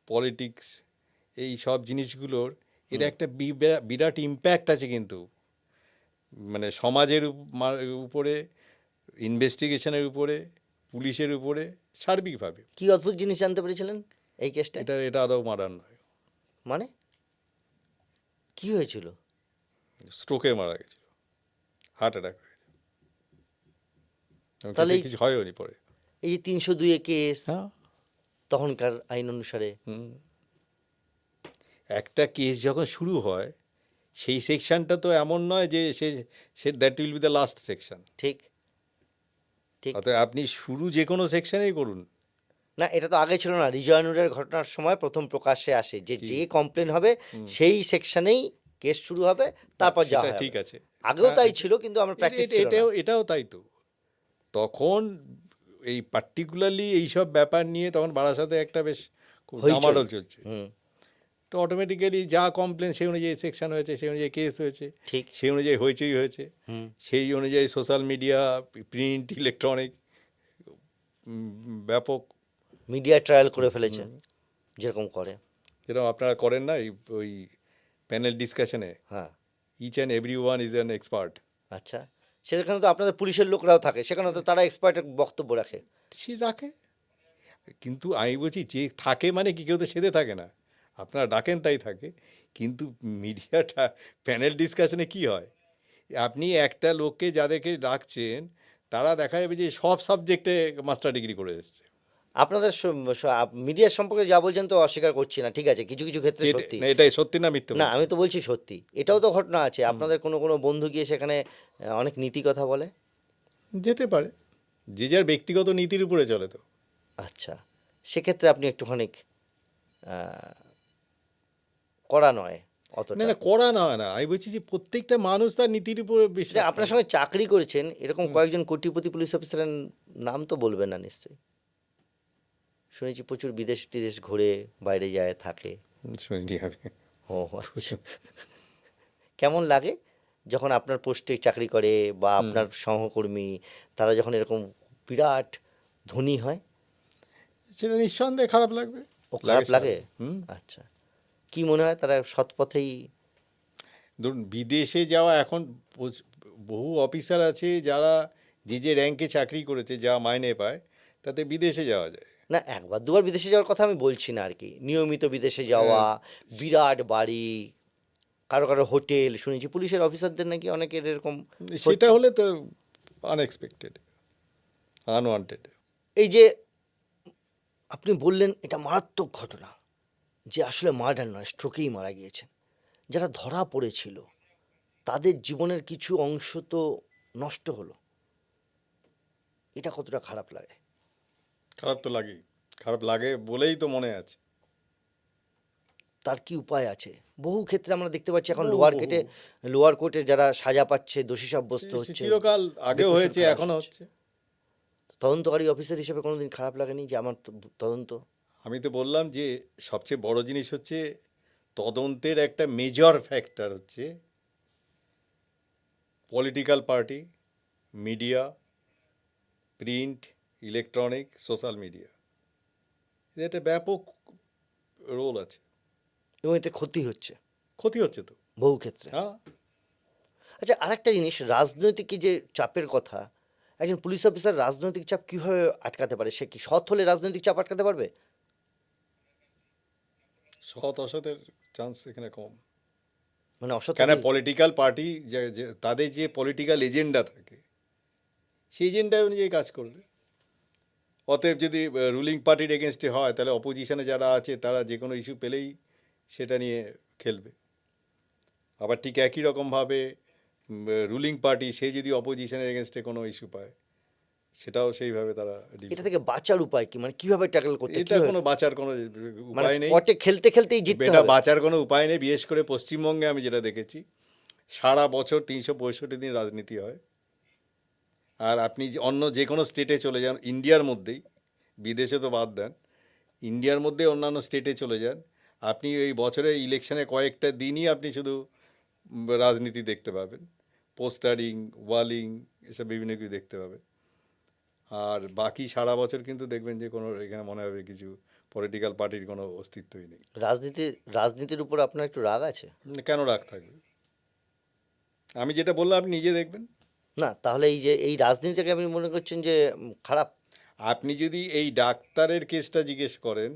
পলিটিক্স, এই সব জিনিসগুলোর এর একটা বিরাট ইম্প্যাক্ট আছে কিন্তু, মানে সমাজের উপরে, ইনভেস্টিগেশনের উপরে, পুলিশের উপরে, সার্বিকভাবে। কি অদ্ভুত জিনিস জানতে পেরেছিলেন এই কেসটা? এটা আদৌ মার্ডার নয়। মানে কি হয়েছিল? স্ট্রোকে মারা গেছিল, হার্ট অ্যাটাক হয়েছে। তাহলে কিছু হয়নি পরে। এই যে 302 কেস, হ্যাঁ, তখনকার আইন অনুসারে, একটা কেস যখন শুরু হয় সেই সেকশনটা তো এমন নয় যে say that will be the last section. ঠিক ঠিক। অতএব আপনি শুরু যে কোনো সেকশনেই করুন। না, এটা তো আগে ছিল না। রিজয়নুরের ঘটনার সময় প্রথম প্রকাশ্যে আসে যে কি? যে কমপ্লেন হবে সেই সেকশনেই কেস শুরু হবে, তারপর যা সেটা হয় ঠিক হবে। আছে। আগেও হ্যাঁ, তাই ছিল, কিন্তু আমরা প্র্যাকটিস ছিল না। এটাও তাই তো। তখন এই পার্টিকুলারলি এইসব ব্যাপার নিয়ে তখন বারাসাতে একটা বেশ খুব হইচই। ডামাডোল চলছে। হুম, তো অটোমেটিক্যালি যা কমপ্লেন সেই অনুযায়ী সেকশন হয়েছে, সেই অনুযায়ী কেস হয়েছে, ঠিক। সেই অনুযায়ী হইচই হয়েছে, হুম। সেই অনুযায়ী সোশ্যাল মিডিয়া, প্রিন্ট, ইলেকট্রনিক ব্যাপক। মিডিয়া ট্রায়াল করে ফেলেছে, যেরকম করে। যেরকম আপনারা করেন না ওই প্যানেল ডিসকাশনে, হ্যাঁ, each and every one is an expert. আচ্ছা। সেখানে তো আপনাদের পুলিশের লোকরাও থাকে, সেখানে তো তারা এক্সপার্টের বক্তব্য রাখে। সে রাখে, কিন্তু আমি বলছি যে থাকে মানে কি, কেউ তো সেদে থাকে না, আপনারা ডাকেন তাই থাকে। কিন্তু মিডিয়াটা প্যানেল ডিসকাশনে কি হয়, আপনি একটা লোককে যাদেরকে ডাকছেন তারা দেখা যাবে যে সব সাবজেক্টে মাস্টার ডিগ্রি করে এসছে। আপনাদের মিডিয়ার সম্পর্কে যা বলছেন তো অস্বীকার করছি না, ঠিক আছে, কিছু কিছু ক্ষেত্রে সত্যি। এটাই সত্যি না মিথ্যে না, বলছি? আমি তো বলছি সত্যি। এটাও তো ঘটনা আছে, আপনাদের কোনো কোনো বন্ধু গিয়ে সেখানে অনেক নীতি কথা বলে। যেতে পারে, যে যার ব্যক্তিগত নীতির উপরে চলে তো। আচ্ছা, সেক্ষেত্রে আপনি একটুখানি কড়া নয় না অতটা। না, করা না না, আমি বলছি যে প্রত্যেকটা মানুষ তার নীতির উপরে যে বিশ্বাস আপনার করে। সঙ্গে চাকরি করেছেন এরকম কয়েকজন কোটিপতি পুলিশ অফিসারের নাম তো বলবেন না নিশ্চয়ই? শুনেছি প্রচুর বিদেশ টিদেশ ঘুরে, বাইরে যায়, থাকে। শুনিনি আমি। ও আচ্ছা। কেমন লাগে যখন আপনার পোস্টে চাকরি করে বা আপনার সহকর্মী, তারা যখন এরকম বিরাট ধনী হয়? সেটা নিঃসন্দেহে খারাপ লাগবে। ও খারাপ লাগে? হুম। আচ্ছা, কি মনে হয় তারা সৎ পথেই? ধরুন বিদেশে যাওয়া এখন বহু অফিসার আছে যারা যে যে র্যাঙ্কে চাকরি করেছে, যা মাইনে পায়, তাতে বিদেশে যাওয়া যায়। না, একবার দুবার বিদেশে যাওয়ার কথা আমি বলছি না আর কি, নিয়মিত বিদেশে যাওয়া, বিরাট বাড়ি, কারো কারো হোটেল, শুনেছি পুলিশের অফিসারদের নাকি অনেকের এরকম সেটা হচ্ছে। হলে তো আনএক্সপেক্টেড, আনওয়ান্টেড। এই যে আপনি বললেন এটা মারাত্মক ঘটনা, যে আসলে মার্ডার নয়, স্ট্রোকেই মারা গিয়েছেন, যারা ধরা পড়েছিল তাদের জীবনের কিছু অংশ তো নষ্ট হলো, এটা কতটা খারাপ লাগে? খারাপ তো লাগেই, খারাপ লাগে বলেই তো মনে আছে। তার কি উপায় আছে? বহু ক্ষেত্রে আমরা দেখতে পাচ্ছি এখন বহু, লোয়ার বহু। কোর্টে, লোয়ার কোর্টে যারা সাজা পাচ্ছে, দোষী সাব্যস্ত সে হচ্ছে, চিরকাল আগেও বেকসুর হয়েছে, খালাস এখনো হচ্ছে। হচ্ছে। তদন্তকারী অফিসার হিসেবে কোনোদিন খারাপ লাগেনি যে আমার তদন্ত? আমি তো বললাম যে সবচেয়ে বড় জিনিস হচ্ছে তদন্তের একটা মেজর ফ্যাক্টর হচ্ছে political party, media, print, electronic, social media, এতে ব্যাপক রোল আছে। এবং এতে ক্ষতি হচ্ছে ক্ষতি হচ্ছে তো। বহু ক্ষেত্রে। হ্যাঁ, আচ্ছা, আরেকটা জিনিস, রাজনৈতিক এই যে চাপের কথা, একজন পুলিশ অফিসার রাজনৈতিক চাপ কিভাবে আটকাতে পারে? সে কি সৎ হলে রাজনৈতিক চাপ আটকাতে পারবে? সৎ অসতের চান্স এখানে কম। মানে অসৎ কেন, হলেই- পলিটিক্যাল পার্টি তাদের যে পলিটিক্যাল এজেন্ডা থাকে সেই এজেন্ডা অনুযায়ী কাজ করবে। অতএব যদি রুলিং পার্টির এগেনস্টে হয়, তাহলে অপোজিশনে যারা আছে তারা যে কোনো ইস্যু পেলেই সেটা নিয়ে খেলবে। আবার ঠিক একই রকমভাবে রুলিং পার্টি সে যদি অপোজিশনের এগেনস্টে কোনো ইস্যু পায়, সেটাও সেইভাবে তারা ডিল এটা করবে। থেকে বাঁচার উপায় কি? মানে কিভাবে ট্যাকল করতে, এটা কিভাবে? কোনো বাঁচার কোনো মানে উপায় নেই। স্পটে খেলতে খেলতেই জিততে এটা হবে? বাঁচার কোনো উপায় নেই। বিশেষ করে পশ্চিমবঙ্গে আমি যেটা দেখেছি, সারা বছর 365 দিন রাজনীতি হয়। আর আপনি অন্য যে কোনো স্টেটে চলে যান ইন্ডিয়ার মধ্যেই, বিদেশে তো বাদ দেন, ইন্ডিয়ার মধ্যে অন্যান্য স্টেটে চলে যান, আপনি এই বছরে ইলেকশনে কয়েকটা দিনই আপনি শুধু রাজনীতি দেখতে পাবেন। পোস্টারিং, ওয়ালিং, এসব বিভিন্ন কিছু দেখতে পাবেন। আর বাকি সারা বছর কিন্তু দেখবেন যে কোনো এখানে মনে হবে কিছু পলিটিক্যাল পার্টির কোনো অস্তিত্বই নেই। রাজনীতির উপর আপনার একটু রাগ আছে? কেন রাগ থাকবে? আমি যেটা বললাম আপনি নিজে দেখবেন। না, তাহলে এই যে এই রাজনীতিটাকে আপনি মনে করছেন যে খারাপ? আপনি যদি এই ডাক্তারের কেসটা জিজ্ঞেস করেন,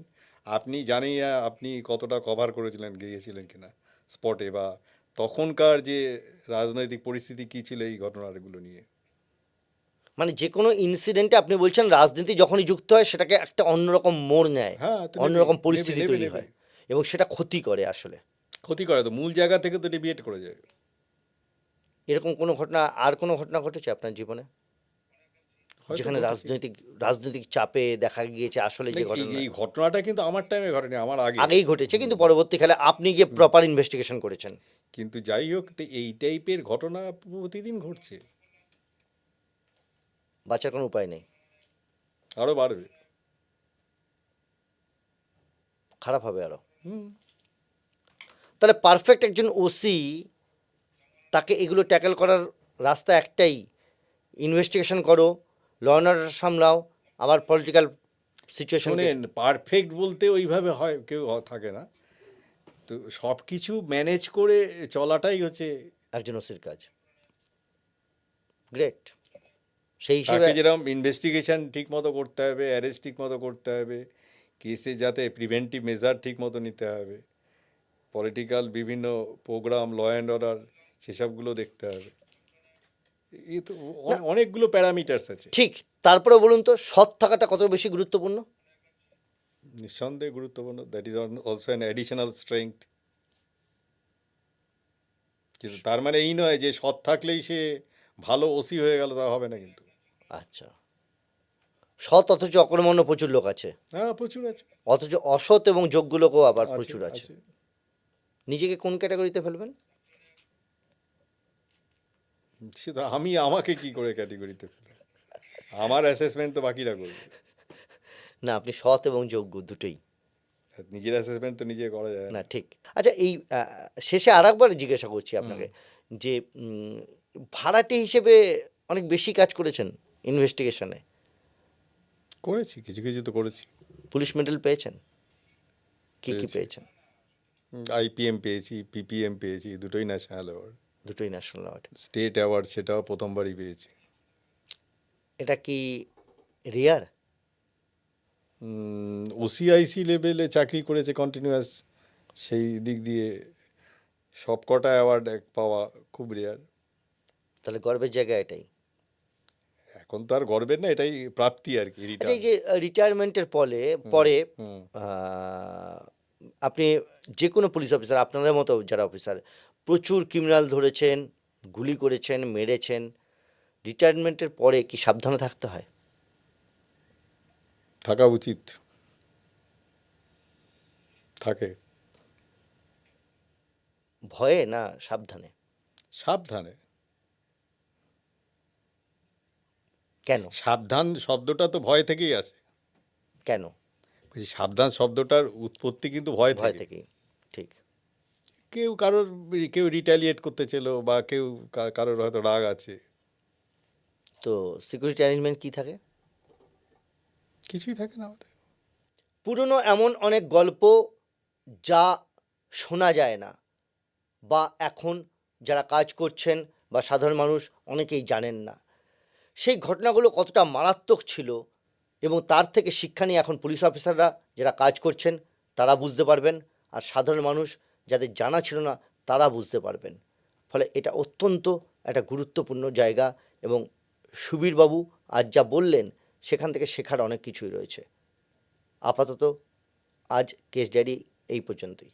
আপনি জানি না আপনি কতটা কভার করেছিলেন, গিয়েছিলেন কিনা স্পটে, বা তখনকার যে রাজনৈতিক পরিস্থিতি কী ছিল এই ঘটনাগুলো নিয়ে। মানে যে কোনো ইনসিডেন্টে আপনি বলছেন রাজনীতি যখনই যুক্ত হয় সেটাকে একটা অন্যরকম মোড় নেয়, হ্যাঁ, তো নেবে, অন্যরকম নেবে, পরিস্থিতি নেবে, তৈরি নেবে। হয় এবং সেটা ক্ষতি করে আসলে। ক্ষতি করে তো, মূল জায়গা থেকে তো ডিভিয়েট করে যায়। এরকম কোনো ঘটনা, আর কোনো ঘটনা ঘটেছে আপনার জীবনে হয়তো যেখানে ঘটেছে। রাজনৈতিক চাপে দেখা গিয়েছে আসলে যে দেখ, এই ঘটনা এই ঘটনাটা কিন্তু আমার টাইমে ঘটেনি, আমার আগে। আগেই ঘটেছে, কিন্তু পরবর্তীকালে আপনি গিয়ে প্রপার ইনভেস্টিগেশন করেছেন? কিন্তু যাই হোক, তো এই টাইপের ঘটনা প্রতিদিন ঘটছে, বাঁচার কোনো উপায় নেই, আরও বাড়বে। খারাপ হবে আরও। হুম। তাহলে পারফেক্ট একজন ওসি, তাকে এগুলো ট্যাকেল করার রাস্তা একটাই, ইনভেস্টিগেশন করো, ল অ্যান্ড অর্ডার সামলাও, আবার পলিটিক্যাল সিচুয়েশন। শোনেন, পারফেক্ট বলতে ওইভাবে হয় কেউ থাকে না, তো সব কিছু ম্যানেজ করে চলাটাই হচ্ছে। একজন ওসির কাজ। গ্রেট। সেই হিসেবে তাকে যেরকম ইনভেস্টিগেশন ঠিক মতো করতে হবে, অ্যারেস্ট ঠিক মতো করতে হবে, কেসে যাতে প্রিভেন্টিভ মেজার ঠিক মতো নিতে হবে, পলিটিক্যাল বিভিন্ন প্রোগ্রাম, ল অ্যান্ড অর্ডার, সেসবগুলো দেখতে হবে। এই তো অনেকগুলো প্যারামিটার্স আছে। ঠিক। তারপরে বলুন তো, সৎ থাকাটা কত বেশি গুরুত্বপূর্ণ? নিঃসন্দেহে গুরুত্বপূর্ণ। That is also an additional strength. কিন্তু তার মানে এই নয় যে সৎ থাকলেই সে ভালো ওসি হয়ে গেল, তা হবে না কিন্তু। আচ্ছা, সৎ অথচ অকর্মণ্য প্রচুর লোক আছে, হ্যাঁ, প্রচুর আছে। অথচ অসৎ এবং যোগ্য লোকও আবার আছে, প্রচুর আছে। আছে। নিজেকে কোন ক্যাটাগরিতে ফেলবেন? সেটা আমাকে কি করে ক্যাটেগরিতে ফেলে? আমার অ্যাসেসমেন্ট তো বাকিরা করবে। না, আপনি সৎ এবং যোগ্য দুটোই। নিজের অ্যাসেসমেন্ট তো নিজে করা যায় না, না। ঠিক। আচ্ছা, এই শেষে আর একবার জিজ্ঞাসা করছি আপনাকে যে ভাড়াটে হিসেবে অনেক বেশি কাজ করেছেন ইনভেস্টিগেশনে, করেছি, কিছু কিছু তো করেছি। পুলিশ মেডেল পেয়েছেন? কি কি পেয়েছি। পেয়েছেন? আইপিএম পেয়েছি, পিপিএম পেয়েছি, দুটোই ন্যাশনাল অ্যাওয়ার্ড। দুটোই ন্যাশনাল অ্যাওয়ার্ড। স্টেট অ্যাওয়ার্ড সেটাও প্রথমবারই পেয়েছি। এটা কি রেয়ার? ওসিআইসি লেভেলে চাকরি করেছে কন্টিনিউয়াস, সেই দিক দিয়ে সব কটা অ্যাওয়ার্ড পাওয়া খুব রেয়ার। তাহলে গর্বের জায়গা এটাই। এখন তো আর গর্বের না, এটাই প্রাপ্তি আর কি, আচ্ছা, এই রিটার্ন। যে রিটায়ারমেন্টের পরে হুম। আপনি যে কোনো পুলিশ অফিসার, আপনাদের মতো যারা অফিসার, প্রচুর ক্রিমিনাল ধরেছেন, গুলি করেছেন, মেরেছেন, রিটায়ারমেন্টের পরে কি সাবধানে থাকতে হয়? থাকা উচিত, থাকে। ভয়ে না সাবধানে? সাবধানে। কেন? সাবধান শব্দটা তো ভয় থেকেই আসে। কেন? বলছি, সাবধান শব্দটার উৎপত্তি কিন্তু ভয় ভয় থেকে। থেকেই। ঠিক। কেউ রিটালিয়েট করতে চেলো, বা কেউ কারোর হয়তো রাগ আছে, তো সিকিউরিটি অ্যারেঞ্জমেন্ট কী থাকে? কিছুই থাকে না আমাদের। পুরনো এমন অনেক গল্প যা শোনা যায় না, বা এখন যারা কাজ করছেন বা সাধারণ মানুষ অনেকেই জানেন না। সেই ঘটনাগুলো কতটা মারাত্মক ছিল এবং তার থেকে শিক্ষা নিয়ে এখন পুলিশ অফিসাররা যারা কাজ করছেন তারা বুঝতে পারবেন, আর সাধারণ মানুষ যাদের জানা ছিল না তারা বুঝতে পারবেন। ফলে এটা অত্যন্ত একটা গুরুত্বপূর্ণ জায়গা এবং সুবীরবাবু আজ যা বললেন সেখান থেকে শেখার অনেক কিছুই রয়েছে। আপাতত আজ কেস ডায়েরি এই পর্যন্তই।